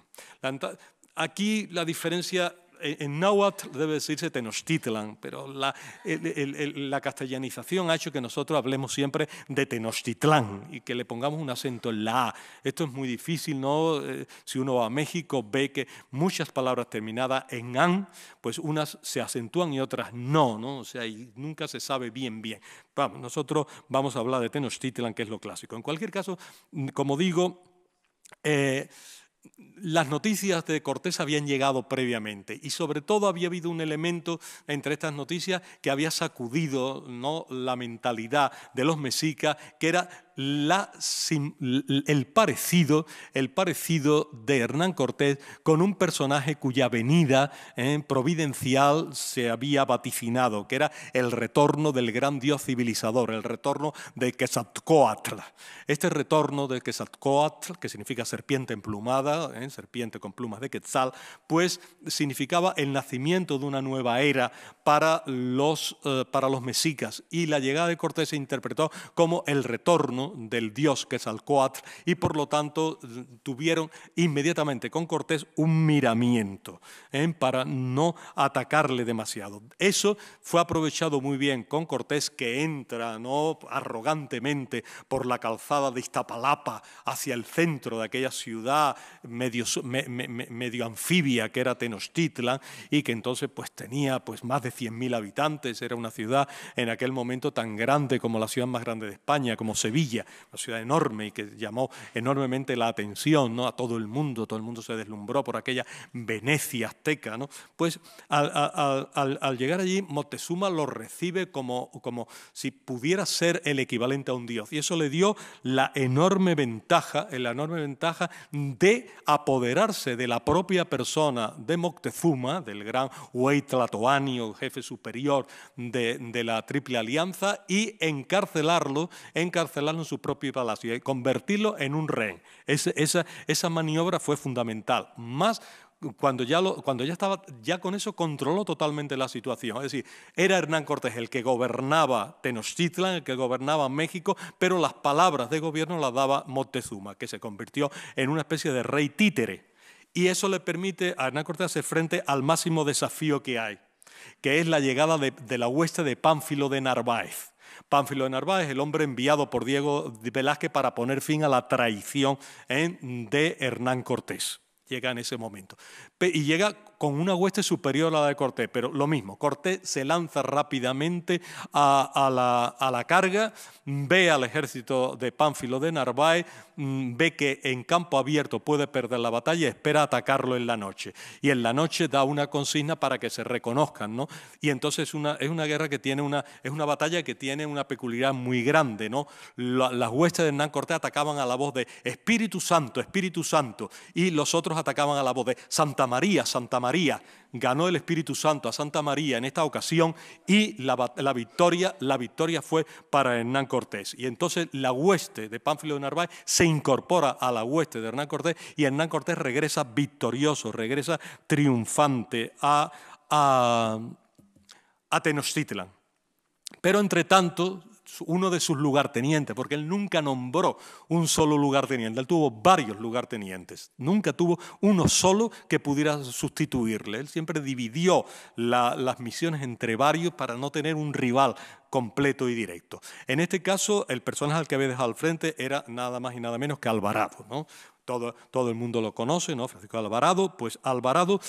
Aquí la diferencia... En náhuatl debe decirse Tenochtitlan, pero la castellanización ha hecho que nosotros hablemos siempre de Tenochtitlán y que le pongamos un acento en la A. Esto es muy difícil, ¿no? Si uno va a México ve que muchas palabras terminadas en an, pues unas se acentúan y otras no, ¿no? O sea, y nunca se sabe bien. Vamos, nosotros vamos a hablar de Tenochtitlan, que es lo clásico. En cualquier caso, como digo, las noticias de Cortés habían llegado previamente y sobre todo había habido un elemento entre estas noticias que había sacudido, ¿no?, la mentalidad de los mexicas, que era el parecido de Hernán Cortés con un personaje cuya venida providencial se había vaticinado, que era el retorno del gran dios civilizador, el retorno de Quetzalcóatl. Este retorno de Quetzalcóatl, que significa serpiente emplumada, serpiente con plumas de Quetzal, pues significaba el nacimiento de una nueva era para los mexicas, y la llegada de Cortés se interpretó como el retorno del dios Quetzalcóatl, y por lo tanto tuvieron inmediatamente con Cortés un miramiento para no atacarle demasiado. Eso fue aprovechado muy bien con Cortés, que entra arrogantemente por la calzada de Iztapalapa hacia el centro de aquella ciudad medio anfibia que era Tenochtitlan, y que entonces pues tenía pues más de 100.000 habitantes. Era una ciudad en aquel momento tan grande como la ciudad más grande de España, como Sevilla, una ciudad enorme y que llamó enormemente la atención, ¿no?, a todo el mundo se deslumbró por aquella Venecia azteca, ¿no? Pues al llegar allí, Moctezuma lo recibe como si pudiera ser el equivalente a un dios, y eso le dio la enorme ventaja de apoderarse de la propia persona de Moctezuma, del gran Huey Tlatoani, o jefe superior de la Triple Alianza, y encarcelarlo en su propio palacio y convertirlo en un rehén. Esa maniobra fue fundamental. Más cuando ya estaba, ya con eso controló totalmente la situación. Es decir, era Hernán Cortés el que gobernaba Tenochtitlan, el que gobernaba México, pero las palabras de gobierno las daba Moctezuma, que se convirtió en una especie de rey títere. Y eso le permite a Hernán Cortés hacer frente al máximo desafío que hay, que es la llegada de la hueste de Pánfilo de Narváez. Pánfilo de Narváez, el hombre enviado por Diego Velázquez para poner fin a la traición de Hernán Cortés. Llega en ese momento. Y llega con una hueste superior a la de Cortés, pero lo mismo, Cortés se lanza rápidamente a la carga, ve al ejército de Pánfilo de Narváez, ve que en campo abierto puede perder la batalla y espera atacarlo en la noche. Y en la noche da una consigna para que se reconozcan, ¿no? Y entonces es una guerra que tiene es una batalla que tiene una peculiaridad muy grande, ¿no? Las huestes de Hernán Cortés atacaban a la voz de Espíritu Santo, Espíritu Santo, y los otros atacaban a la voz de Santa María, Santa María. Ganó el Espíritu Santo a Santa María en esta ocasión, y la victoria fue para Hernán Cortés. Y entonces la hueste de Pánfilo de Narváez se incorpora a la hueste de Hernán Cortés, y Hernán Cortés regresa victorioso, regresa triunfante a Tenochtitlan. Pero entre tanto, uno de sus lugartenientes, porque él nunca nombró un solo lugarteniente, él tuvo varios lugartenientes, nunca tuvo uno solo que pudiera sustituirle. Él siempre dividió las misiones entre varios para no tener un rival completo y directo. En este caso, el personaje al que había dejado al frente era nada más y nada menos que Alvarado, ¿no? Todo el mundo lo conoce, ¿no? Francisco Alvarado. Pues Alvarado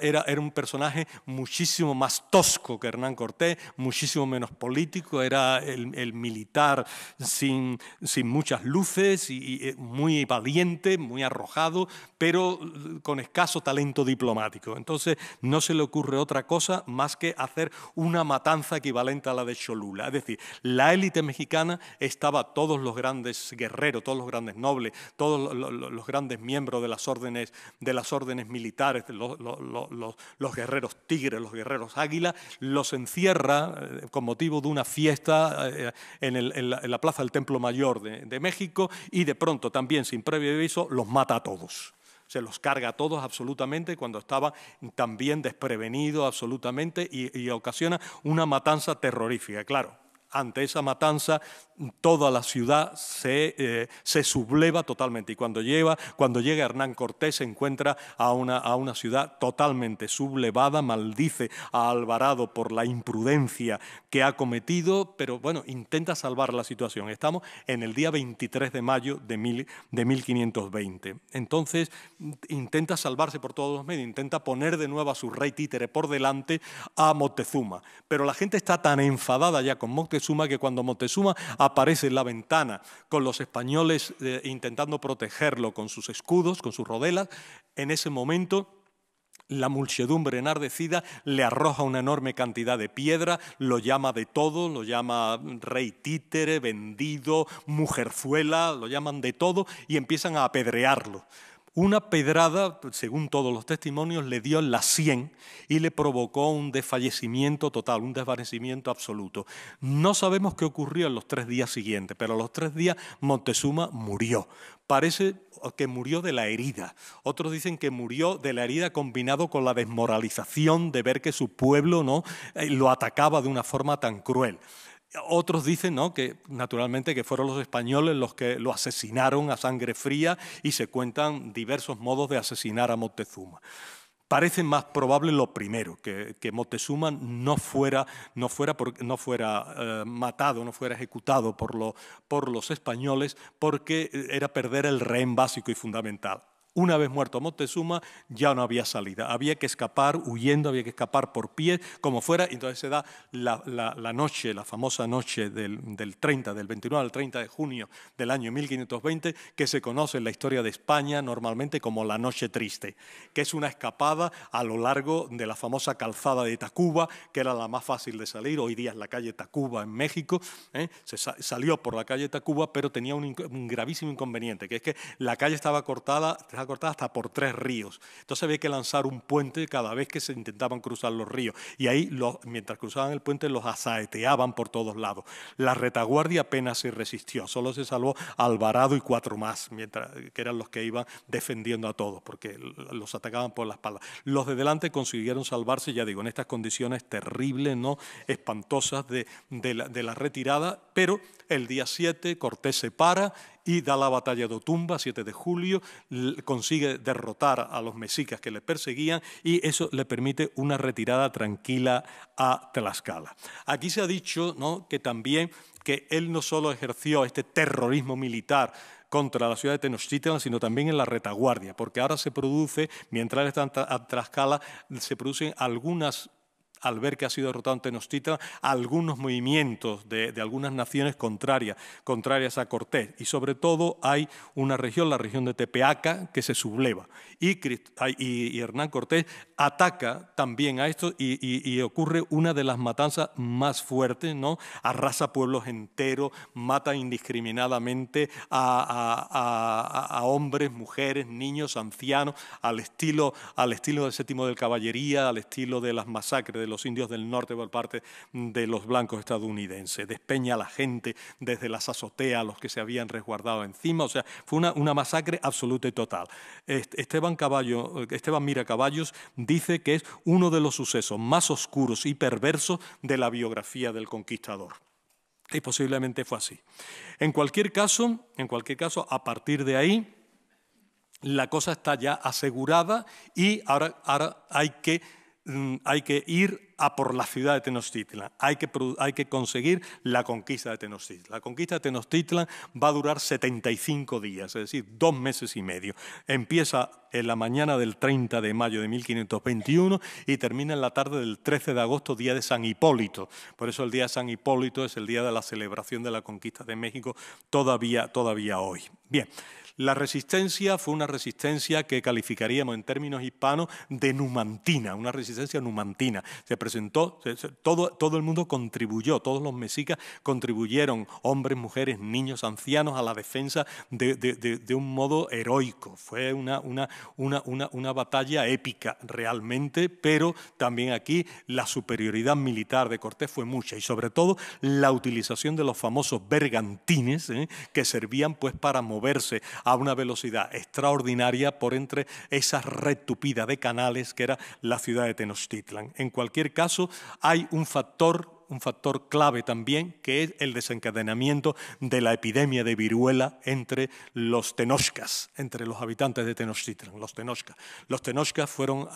era un personaje muchísimo más tosco que Hernán Cortés, muchísimo menos político, era el militar sin muchas luces, y muy valiente, muy arrojado, pero con escaso talento diplomático. Entonces no se le ocurre otra cosa más que hacer una matanza equivalente a la de Cholula. Es decir, la élite mexicana estaba, todos los grandes guerreros, todos los grandes nobles, todos los grandes miembros de las órdenes militares, los guerreros tigres, los guerreros águila, los encierra con motivo de una fiesta en la plaza del Templo Mayor de México, y de pronto también, sin previo aviso, los mata a todos. Se los carga a todos absolutamente cuando estaban también desprevenidos absolutamente, y ocasiona una matanza terrorífica. Claro, ante esa matanza toda la ciudad se subleva totalmente, y cuando llega Hernán Cortés se encuentra a una ciudad totalmente sublevada, maldice a Alvarado por la imprudencia que ha cometido, pero bueno, intenta salvar la situación. Estamos en el día 23 de mayo de 1520. Entonces intenta salvarse por todos los medios, intenta poner de nuevo a su rey títere por delante, a Moctezuma, pero la gente está tan enfadada ya con Moctezuma que cuando Moctezuma aparece en la ventana con los españoles intentando protegerlo con sus escudos, con sus rodelas, en ese momento La muchedumbre enardecida le arroja una enorme cantidad de piedra, lo llama de todo, lo llama rey títere, vendido, mujerzuela, lo llaman de todo y empiezan a apedrearlo. Una pedrada, según todos los testimonios, le dio en la sien y le provocó un desfallecimiento total, un desvanecimiento absoluto. No sabemos qué ocurrió en los 3 días siguientes, pero a los 3 días Moctezuma murió. Parece que murió de la herida. Otros dicen que murió de la herida combinado con la desmoralización de ver que su pueblo no lo atacaba de una forma tan cruel. Otros dicen, ¿no?, que naturalmente que fueron los españoles los que lo asesinaron a sangre fría y se cuentan diversos modos de asesinar a Moctezuma. Parece más probable lo primero, que Moctezuma no fuera matado, no fuera ejecutado por los españoles, porque era perder el rehén básico y fundamental. Una vez muerto Moctezuma, ya no había salida. Había que escapar huyendo, había que escapar por pie, como fuera. Y entonces se da la noche, la famosa noche del 29 al 30 de junio del año 1520, que se conoce en la historia de España normalmente como la Noche Triste, que es una escapada a lo largo de la famosa calzada de Tacuba, que era la más fácil de salir. Hoy día es la calle Tacuba en México. Se salió por la calle Tacuba, pero tenía un gravísimo inconveniente, que es que la calle estaba cortada hasta por 3 ríos. Entonces había que lanzar un puente cada vez que se intentaban cruzar los ríos. Y ahí, mientras cruzaban el puente, los asaeteaban por todos lados. La retaguardia apenas se resistió. Solo se salvó Alvarado y 4 más, que eran los que iban defendiendo a todos, porque los atacaban por la espalda. Los de delante consiguieron salvarse, ya digo, en estas condiciones terribles, ¿no?, espantosas de la retirada, pero el día 7 Cortés se para y da la batalla de Otumba, 7 de julio, consigue derrotar a los mexicas que le perseguían y eso le permite una retirada tranquila a Tlaxcala. Aquí se ha dicho, ¿no?, que también que él no solo ejerció este terrorismo militar contra la ciudad de Tenochtitlan, sino también en la retaguardia, porque ahora se produce, mientras él está en Tlaxcala, se producen algunas, al ver que ha sido derrotado en Tenochtitlan, algunos movimientos de algunas naciones contrarias a Cortés. Y sobre todo hay una región, la región de Tepeaca, que se subleva. Y Hernán Cortés ataca también a esto y ocurre una de las matanzas más fuertes, ¿no? Arrasa pueblos enteros, mata indiscriminadamente a hombres, mujeres, niños, ancianos, al estilo del Séptimo de Caballería, al estilo de las masacres de los indios del norte por parte de los blancos estadounidenses. Despeña a la gente desde las azoteas, a los que se habían resguardado encima. O sea, fue una masacre absoluta y total. Esteban Miracaballos dice que es uno de los sucesos más oscuros y perversos de la biografía del conquistador. Y posiblemente fue así. En cualquier caso, a partir de ahí, la cosa está ya asegurada y ahora hay que ir a por la ciudad de Tenochtitlan, hay que conseguir la conquista de Tenochtitlan. La conquista de Tenochtitlan va a durar 75 días, es decir, 2 meses y medio. Empieza en la mañana del 30 de mayo de 1521 y termina en la tarde del 13 de agosto, día de San Hipólito. Por eso el día de San Hipólito es el día de la celebración de la conquista de México todavía hoy. Bien. La resistencia fue una resistencia que calificaríamos en términos hispanos de numantina, una resistencia numantina. Se presentó, todo el mundo contribuyó, todos los mexicas contribuyeron, hombres, mujeres, niños, ancianos, a la defensa de un modo heroico. Fue una batalla épica realmente, pero también aquí la superioridad militar de Cortés fue mucha y sobre todo la utilización de los famosos bergantines, que servían pues para moverse a una velocidad extraordinaria por entre esa red tupida de canales que era la ciudad de Tenochtitlan. En cualquier caso, hay un factor clave también, que es el desencadenamiento de la epidemia de viruela entre los tenochcas, entre los habitantes de Tenochtitlan, los tenochcas. Los tenochcas fueron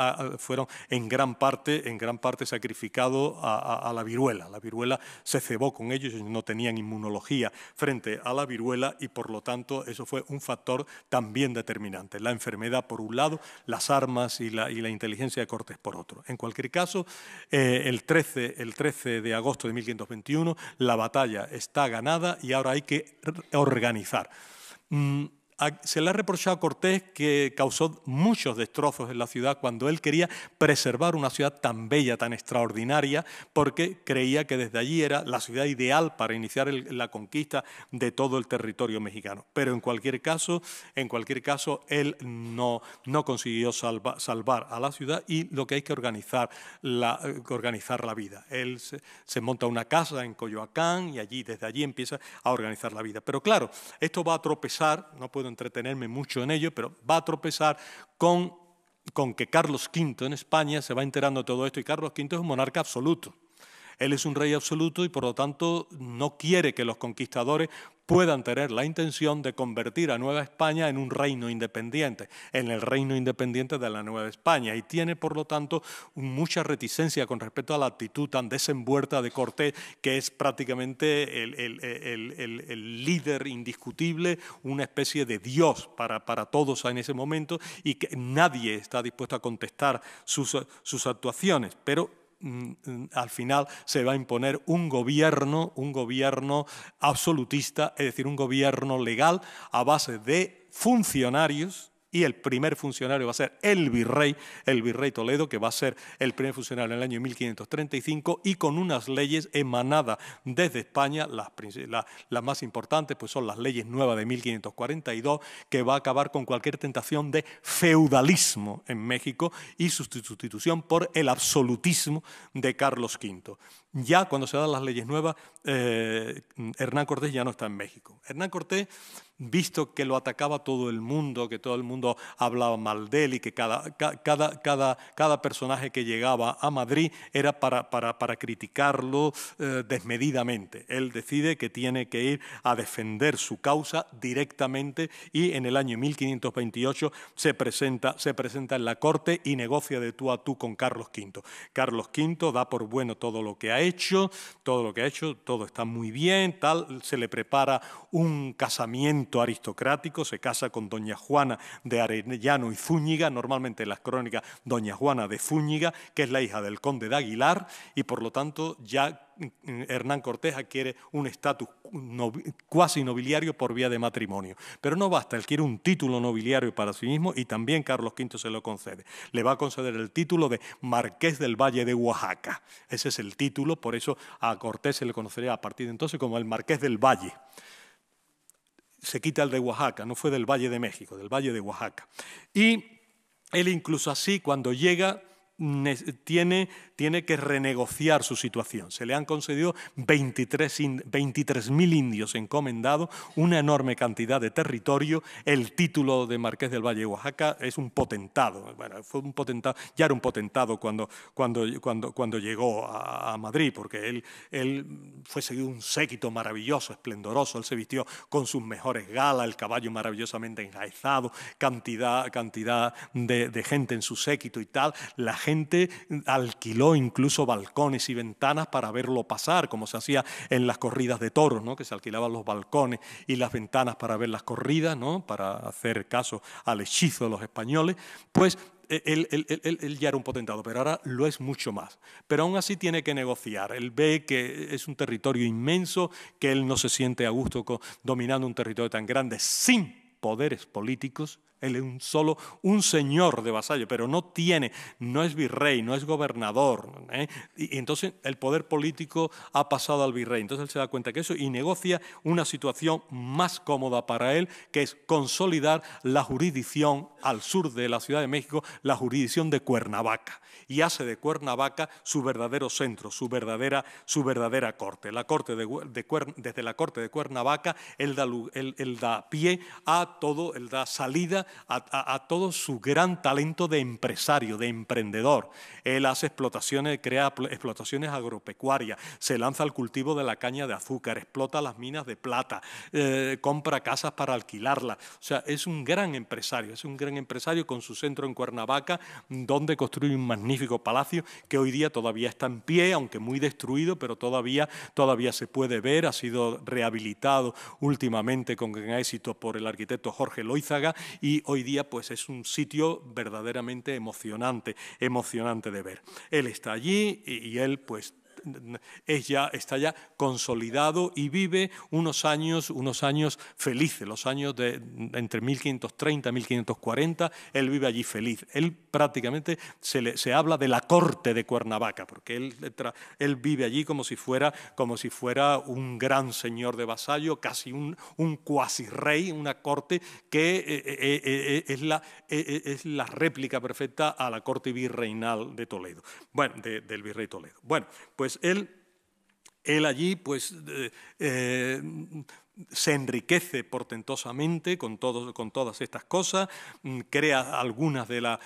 en gran parte sacrificados a la viruela. La viruela se cebó con ellos, ellos no tenían inmunología frente a la viruela y por lo tanto eso fue un factor también determinante. La enfermedad por un lado, las armas y la inteligencia de Cortés por otro. En cualquier caso, el 13 de agosto de 1521, la batalla está ganada y ahora hay que organizar. Se le ha reprochado a Cortés que causó muchos destrozos en la ciudad cuando él quería preservar una ciudad tan bella, tan extraordinaria, porque creía que desde allí era la ciudad ideal para iniciar la conquista de todo el territorio mexicano. Pero en cualquier caso él no consiguió salvar a la ciudad, y lo que hay que organizar la vida. Él se monta una casa en Coyoacán y desde allí empieza a organizar la vida. Pero claro, esto va a tropezar, no puedo entretenerme mucho en ello, pero va a tropezar con que Carlos V en España se va enterando de todo esto, y Carlos V es un monarca absoluto. Él es un rey absoluto y por lo tanto no quiere que los conquistadores puedan tener la intención de convertir a Nueva España en un reino independiente, en el reino independiente de la Nueva España, y tiene por lo tanto mucha reticencia con respecto a la actitud tan desenvuelta de Cortés, que es prácticamente el líder indiscutible, una especie de dios para todos en ese momento, y que nadie está dispuesto a contestar sus actuaciones, pero al final se va a imponer un gobierno absolutista, es decir, un gobierno legal a base de funcionarios, y el primer funcionario va a ser el virrey Toledo, que va a ser el primer funcionario en el año 1535, y con unas leyes emanadas desde España. Las más importantes pues son las leyes nuevas de 1542, que va a acabar con cualquier tentación de feudalismo en México y su sustitución por el absolutismo de Carlos V. Ya cuando se dan las leyes nuevas, Hernán Cortés ya no está en México. Hernán Cortés, visto que lo atacaba todo el mundo, que todo el mundo hablaba mal de él, y que cada personaje que llegaba a Madrid era para criticarlo desmedidamente, él decide que tiene que ir a defender su causa directamente, y en el año 1528 se presenta en la corte y negocia de tú a tú con Carlos V. Carlos V da por bueno todo lo que ha hecho, todo está muy bien, se le prepara un casamiento aristocrático, se casa con doña Juana de Arellano y Zúñiga, normalmente en las crónicas doña Juana de Zúñiga, que es la hija del conde de Aguilar, y por lo tanto ya Hernán Cortés adquiere un estatus cuasi nobiliario por vía de matrimonio. Pero no basta, él quiere un título nobiliario para sí mismo, y también Carlos V se lo concede. Le va a conceder el título de Marqués del Valle de Oaxaca. Ese es el título, por eso a Cortés se le conocería a partir de entonces como el Marqués del Valle. Se quita el de Oaxaca, no fue del Valle de México, del Valle de Oaxaca. Y él incluso así, cuando llega, tiene que renegociar su situación. Se le han concedido 23.000 indios encomendados, una enorme cantidad de territorio. El título de Marqués del Valle de Oaxaca es un potentado. Bueno, fue un potentado, ya era un potentado cuando llegó a Madrid, porque él fue seguido un séquito maravilloso, esplendoroso. Él se vistió con sus mejores galas, el caballo maravillosamente enjaezado, cantidad de gente en su séquito y tal. La gente alquiló incluso balcones y ventanas para verlo pasar, como se hacía en las corridas de toros, ¿no? Que se alquilaban los balcones y las ventanas para ver las corridas, ¿no? Para hacer caso al hechizo de los españoles. Pues él ya era un potentado, pero ahora lo es mucho más. Pero aún así tiene que negociar. Él ve que es un territorio inmenso, que él no se siente a gusto dominando un territorio tan grande sin poderes políticos. Él es un señor de vasallo, pero no es virrey, no es gobernador, ¿eh? Y entonces el poder político ha pasado al virrey. Entonces él se da cuenta que eso, y negocia una situación más cómoda para él, que es consolidar la jurisdicción al sur de la Ciudad de México, la jurisdicción de Cuernavaca, y hace de Cuernavaca su verdadero centro, su verdadera corte. Desde la corte de Cuernavaca él da pie a todo, él da salida a todo su gran talento de empresario, de emprendedor. Él hace crea explotaciones agropecuarias, se lanza al cultivo de la caña de azúcar, explota las minas de plata, compra casas para alquilarlas. O sea, es un gran empresario con su centro en Cuernavaca, donde construye un magnífico palacio que hoy día todavía está en pie, aunque muy destruido, pero todavía se puede ver. Ha sido rehabilitado últimamente con gran éxito por el arquitecto Jorge Loízaga, y hoy día pues es un sitio verdaderamente emocionante de ver. Él está allí y él pues está ya consolidado y vive unos años felices, los años entre 1530 y 1540, él vive allí feliz. Él prácticamente se habla de la corte de Cuernavaca, porque él vive allí como si fuera un gran señor de vasallo, casi un cuasi rey, una corte que es la réplica perfecta a la corte virreinal de Toledo, bueno, del virrey Toledo. Bueno, pues él allí pues se enriquece portentosamente con todas estas cosas, crea algunas de las...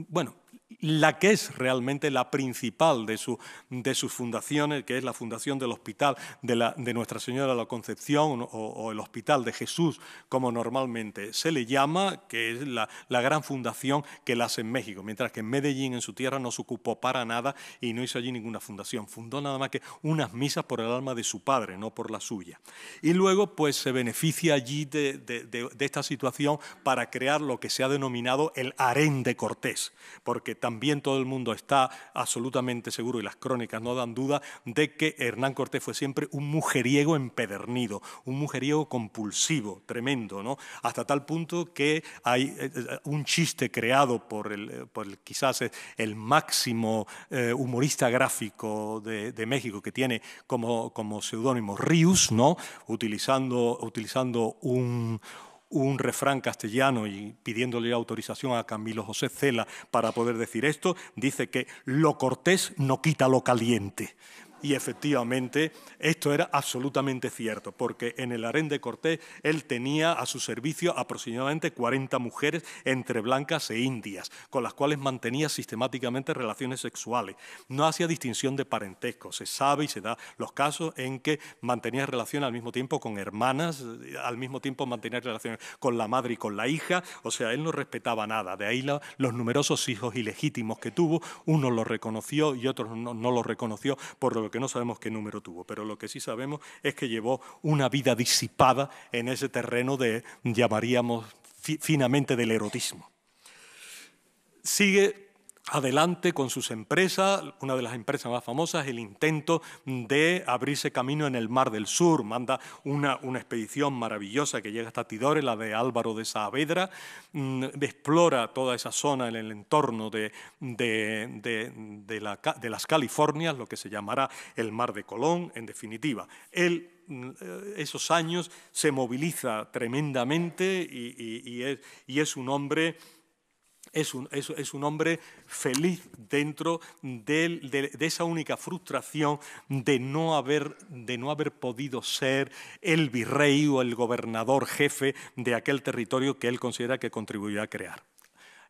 bueno, la que es realmente la principal de sus fundaciones, que es la fundación del Hospital de Nuestra Señora de la Concepción o el Hospital de Jesús, como normalmente se le llama, que es la gran fundación que la hace en México, mientras que en Medellín, en su tierra, no se ocupó para nada y no hizo allí ninguna fundación. Fundó nada más que unas misas por el alma de su padre, no por la suya. Y luego pues se beneficia allí de esta situación para crear lo que se ha denominado el harén de Cortés, porque también todo el mundo está absolutamente seguro, y las crónicas no dan duda, de que Hernán Cortés fue siempre un mujeriego empedernido, un mujeriego compulsivo, tremendo, ¿no? Hasta tal punto que hay un chiste creado por quizás el máximo humorista gráfico de México, que tiene como seudónimo Rius, ¿no? Utilizando un refrán castellano y pidiéndole autorización a Camilo José Cela para poder decir esto, dice que lo cortés no quita lo caliente. Y efectivamente esto era absolutamente cierto, porque en el harén de Cortés él tenía a su servicio aproximadamente 40 mujeres entre blancas e indias, con las cuales mantenía sistemáticamente relaciones sexuales. No hacía distinción de parentesco, se sabe y se da los casos en que mantenía relaciones al mismo tiempo con hermanas, al mismo tiempo mantenía relaciones con la madre y con la hija, o sea, él no respetaba nada. De ahí los numerosos hijos ilegítimos que tuvo, uno lo reconoció y otro no lo reconoció, por lo que no sabemos qué número tuvo, pero lo que sí sabemos es que llevó una vida disipada en ese terreno llamaríamos finamente del erotismo. Sigue adelante con sus empresas, una de las empresas más famosas, el intento de abrirse camino en el Mar del Sur. Manda una expedición maravillosa que llega hasta Tidore, la de Álvaro de Saavedra, explora toda esa zona en el entorno de las Californias, lo que se llamará el Mar de Colón, en definitiva. Él esos años se moviliza tremendamente y es un hombre... Es un hombre feliz dentro de esa única frustración de no haber podido ser el virrey o el gobernador jefe de aquel territorio que él considera que contribuyó a crear.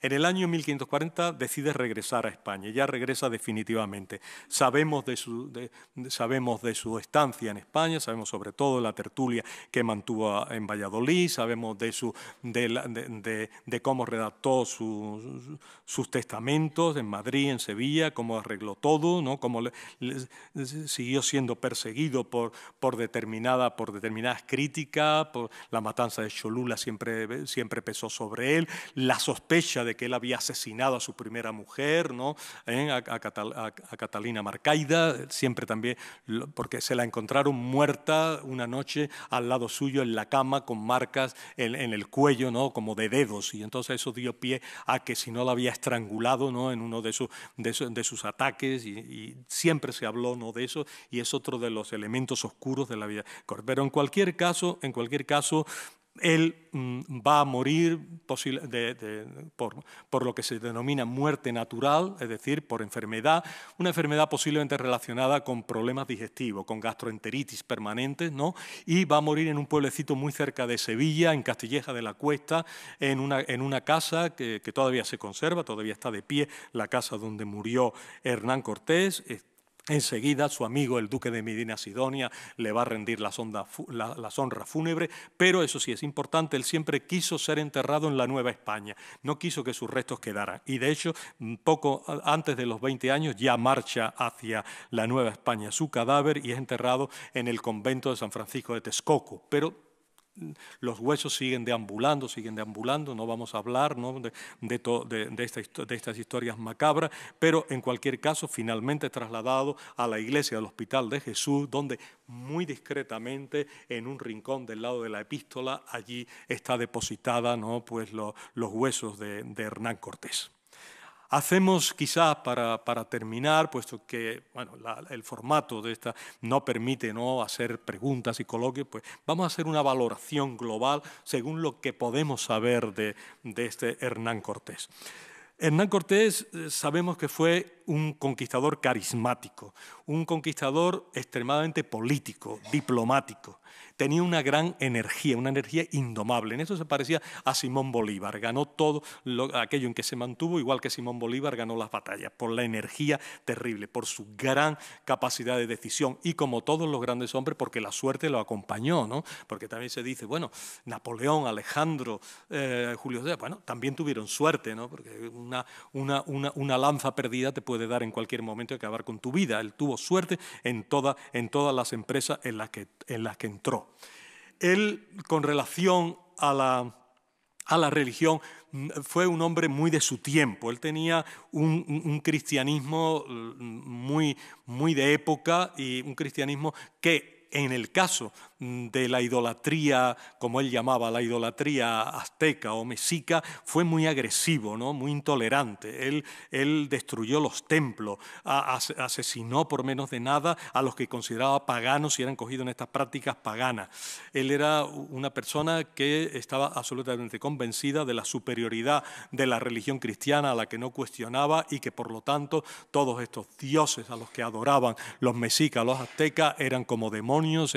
En el año 1540 decide regresar a España, ya regresa definitivamente. Sabemos de su estancia en España, sabemos sobre todo la tertulia que mantuvo en Valladolid, sabemos de cómo redactó sus testamentos en Madrid, en Sevilla, cómo arregló todo, ¿no? Cómo siguió siendo perseguido por determinadas críticas, por la matanza de Cholula siempre pesó sobre él, la sospecha de que él había asesinado a su primera mujer, ¿no? a Catalina Marcaida, siempre también, porque se la encontraron muerta una noche al lado suyo en la cama con marcas en el cuello, ¿no? Como de dedos, y entonces eso dio pie a que si no la había estrangulado, ¿no? En uno de sus ataques, y siempre se habló, ¿no? de eso, y es otro de los elementos oscuros de la vida. Pero en cualquier caso, él va a morir por lo que se denomina muerte natural, es decir, por enfermedad, una enfermedad posiblemente relacionada con problemas digestivos, con gastroenteritis permanentes, ¿no? Y va a morir en un pueblecito muy cerca de Sevilla, en Castilleja de la Cuesta, en una casa que todavía se conserva, todavía está de pie, la casa donde murió Hernán Cortés. Enseguida su amigo el duque de Medina Sidonia le va a rendir las honras fúnebres, pero eso sí es importante, él siempre quiso ser enterrado en la Nueva España, no quiso que sus restos quedaran, y de hecho poco antes de los 20 años ya marcha hacia la Nueva España su cadáver y es enterrado en el convento de San Francisco de Texcoco, pero los huesos siguen deambulando, no vamos a hablar, ¿no?, de estas historias macabras, pero en cualquier caso finalmente trasladado a la iglesia del Hospital de Jesús, donde muy discretamente en un rincón del lado de la epístola allí está depositada, ¿no?, pues los huesos de Hernán Cortés. Hacemos quizás para terminar, puesto que bueno, el formato de esta no permite, ¿no?, hacer preguntas y coloquios, pues vamos a hacer una valoración global según lo que podemos saber de este Hernán Cortés. Hernán Cortés sabemos que fue un conquistador carismático, un conquistador extremadamente político, diplomático. Tenía una gran energía, una energía indomable. En eso se parecía a Simón Bolívar. Ganó todo aquello en que se mantuvo, igual que Simón Bolívar ganó las batallas, por la energía terrible, por su gran capacidad de decisión y, como todos los grandes hombres, porque la suerte lo acompañó, ¿no? Porque también se dice, bueno, Napoleón, Alejandro, Julio César, bueno, también tuvieron suerte, ¿no? Porque una lanza perdida te puede dar en cualquier momento y acabar con tu vida. Él tuvo suerte en todas las empresas en las que entró. Él, con relación a la religión, fue un hombre muy de su tiempo. Él tenía un cristianismo muy de época y un cristianismo que, en el caso de la idolatría, como él llamaba, la idolatría azteca o mexica, fue muy agresivo, ¿no?, muy intolerante. Él destruyó los templos, asesinó por menos de nada a los que consideraba paganos y eran cogidos en estas prácticas paganas. Él era una persona que estaba absolutamente convencida de la superioridad de la religión cristiana, a la que no cuestionaba, y que por lo tanto todos estos dioses a los que adoraban los mexicas, los aztecas, eran como demonios,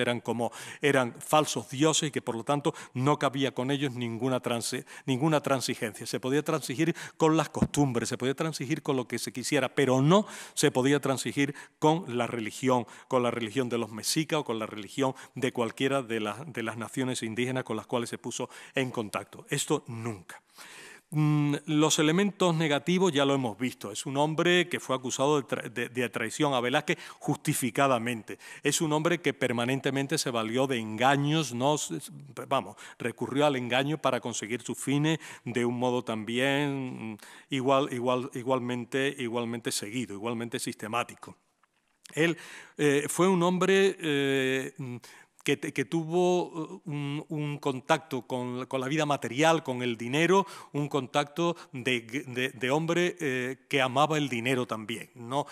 eran falsos dioses y que por lo tanto no cabía con ellos ninguna transigencia. Se podía transigir con las costumbres, se podía transigir con lo que se quisiera, pero no se podía transigir con la religión de los mexicas o con la religión de cualquiera de las naciones indígenas con las cuales se puso en contacto. Esto nunca. Los elementos negativos ya lo hemos visto. Es un hombre que fue acusado de traición a Velázquez justificadamente. Es un hombre que permanentemente se valió de engaños, recurrió al engaño para conseguir sus fines de un modo también igualmente seguido, igualmente sistemático. Él fue un hombre que tuvo un contacto con la vida material, con el dinero, un contacto de hombre que amaba el dinero también. No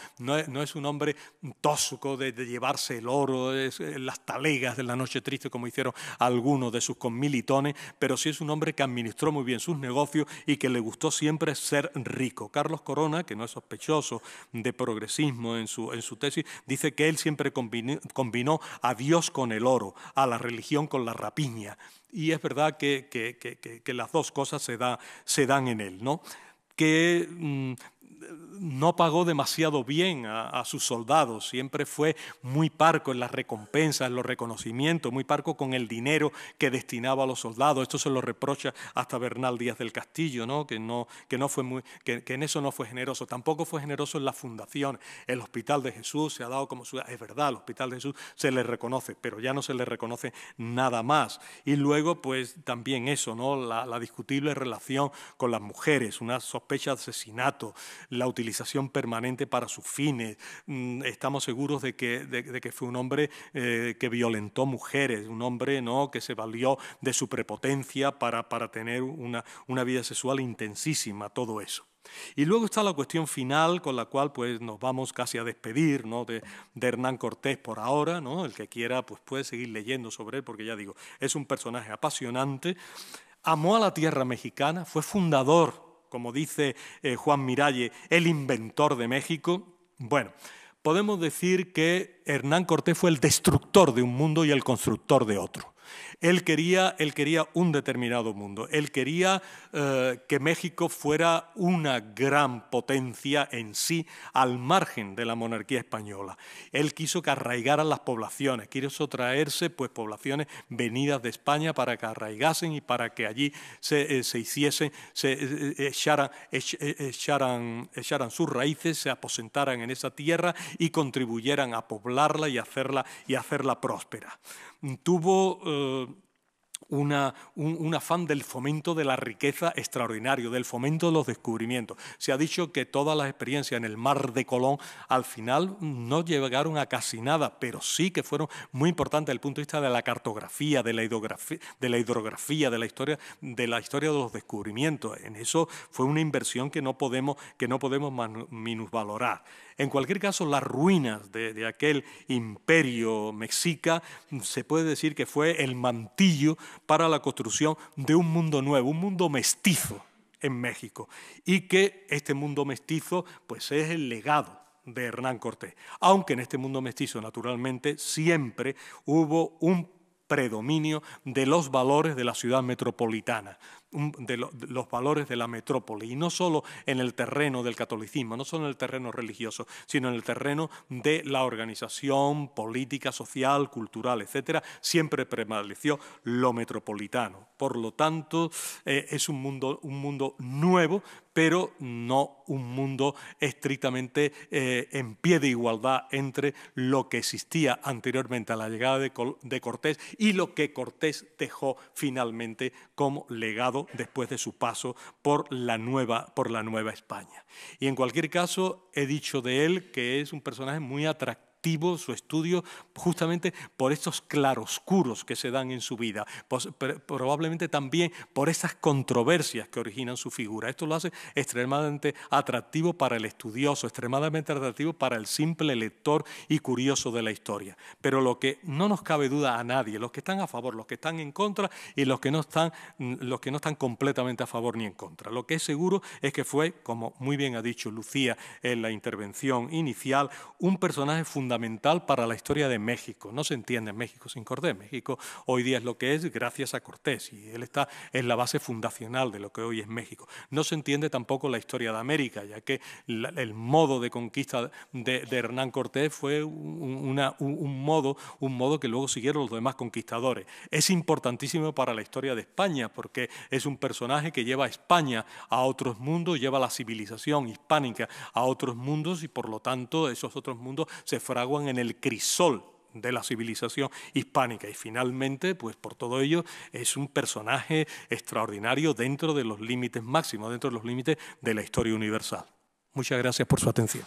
es un hombre tosco de llevarse el oro, las talegas de la noche triste, como hicieron algunos de sus conmilitones, pero sí es un hombre que administró muy bien sus negocios y que le gustó siempre ser rico. Carlos Corona, que no es sospechoso de progresismo en su tesis, dice que él siempre combinó a Dios con el oro, a la religión con la rapiña. Y es verdad que las dos cosas se dan en él, ¿no? Que no pagó demasiado bien a sus soldados, siempre fue muy parco en las recompensas, en los reconocimientos, muy parco con el dinero que destinaba a los soldados. Esto se lo reprocha hasta Bernal Díaz del Castillo, ¿no? Que en eso no fue generoso. Tampoco fue generoso en la fundación. El Hospital de Jesús se ha dado como ciudad. Es verdad, el Hospital de Jesús se le reconoce, pero ya no se le reconoce nada más. Y luego, pues también eso, ¿no? La discutible relación con las mujeres, una sospecha de asesinato, la utilización permanente para sus fines. Estamos seguros de que fue un hombre que violentó mujeres, un hombre, ¿no?, que se valió de su prepotencia para tener una vida sexual intensísima, todo eso. Y luego está la cuestión final, con la cual pues, nos vamos casi a despedir, ¿no?, de Hernán Cortés por ahora, ¿no? El que quiera pues, puede seguir leyendo sobre él, porque ya digo, es un personaje apasionante. Amó a la tierra mexicana, fue fundador, como dice Juan Miralles, el inventor de México. Bueno, podemos decir que Hernán Cortés fue el destructor de un mundo y el constructor de otro. Él quería un determinado mundo. Él quería que México fuera una gran potencia en sí, al margen de la monarquía española. Él quiso que arraigaran las poblaciones, quiso traerse pues, poblaciones venidas de España para que arraigasen y para que allí se echaran sus raíces, se aposentaran en esa tierra y contribuyeran a poblarla y hacerla próspera. Tuvo un afán del fomento de la riqueza extraordinario, del fomento de los descubrimientos. Se ha dicho que todas las experiencias en el mar de Colón al final no llegaron a casi nada, pero sí que fueron muy importantes desde el punto de vista de la cartografía, de la hidrografía, de la historia de los descubrimientos. En eso fue una inversión que no podemos minusvalorar. En cualquier caso, las ruinas de aquel imperio mexica se puede decir que fue el mantillo para la construcción de un mundo nuevo, un mundo mestizo en México, y que este mundo mestizo pues es el legado de Hernán Cortés, aunque en este mundo mestizo naturalmente siempre hubo un predominio de los valores de la ciudad metropolitana, de los valores de la metrópoli, y no solo en el terreno del catolicismo, no solo en el terreno religioso, sino en el terreno de la organización política, social, cultural, etcétera. Siempre prevaleció lo metropolitano. Por lo tanto, es un mundo nuevo, pero no un mundo estrictamente en pie de igualdad entre lo que existía anteriormente a la llegada de Cortés y lo que Cortés dejó finalmente como legado después de su paso por la nueva España. Y en cualquier caso, he dicho de él que es un personaje muy atractivo, su estudio justamente por estos claroscuros que se dan en su vida, probablemente también por esas controversias que originan su figura. Esto lo hace extremadamente atractivo para el estudioso, extremadamente atractivo para el simple lector y curioso de la historia. Pero lo que no nos cabe duda a nadie, los que están a favor, los que están en contra y los que no están completamente a favor ni en contra. Lo que es seguro es que fue, como muy bien ha dicho Lucía en la intervención inicial, un personaje fundamental para la historia de México. No se entiende México sin Cortés. México hoy día es lo que es gracias a Cortés, y él está en la base fundacional de lo que hoy es México. No se entiende tampoco la historia de América, ya que el modo de conquista de Hernán Cortés fue un modo que luego siguieron los demás conquistadores. Es importantísimo para la historia de España, porque es un personaje que lleva a España a otros mundos, lleva la civilización hispánica a otros mundos, y por lo tanto esos otros mundos se fraguan en el crisol de la civilización hispánica. Y finalmente, pues por todo ello, es un personaje extraordinario dentro de los límites máximos, dentro de los límites de la historia universal. Muchas gracias por su atención.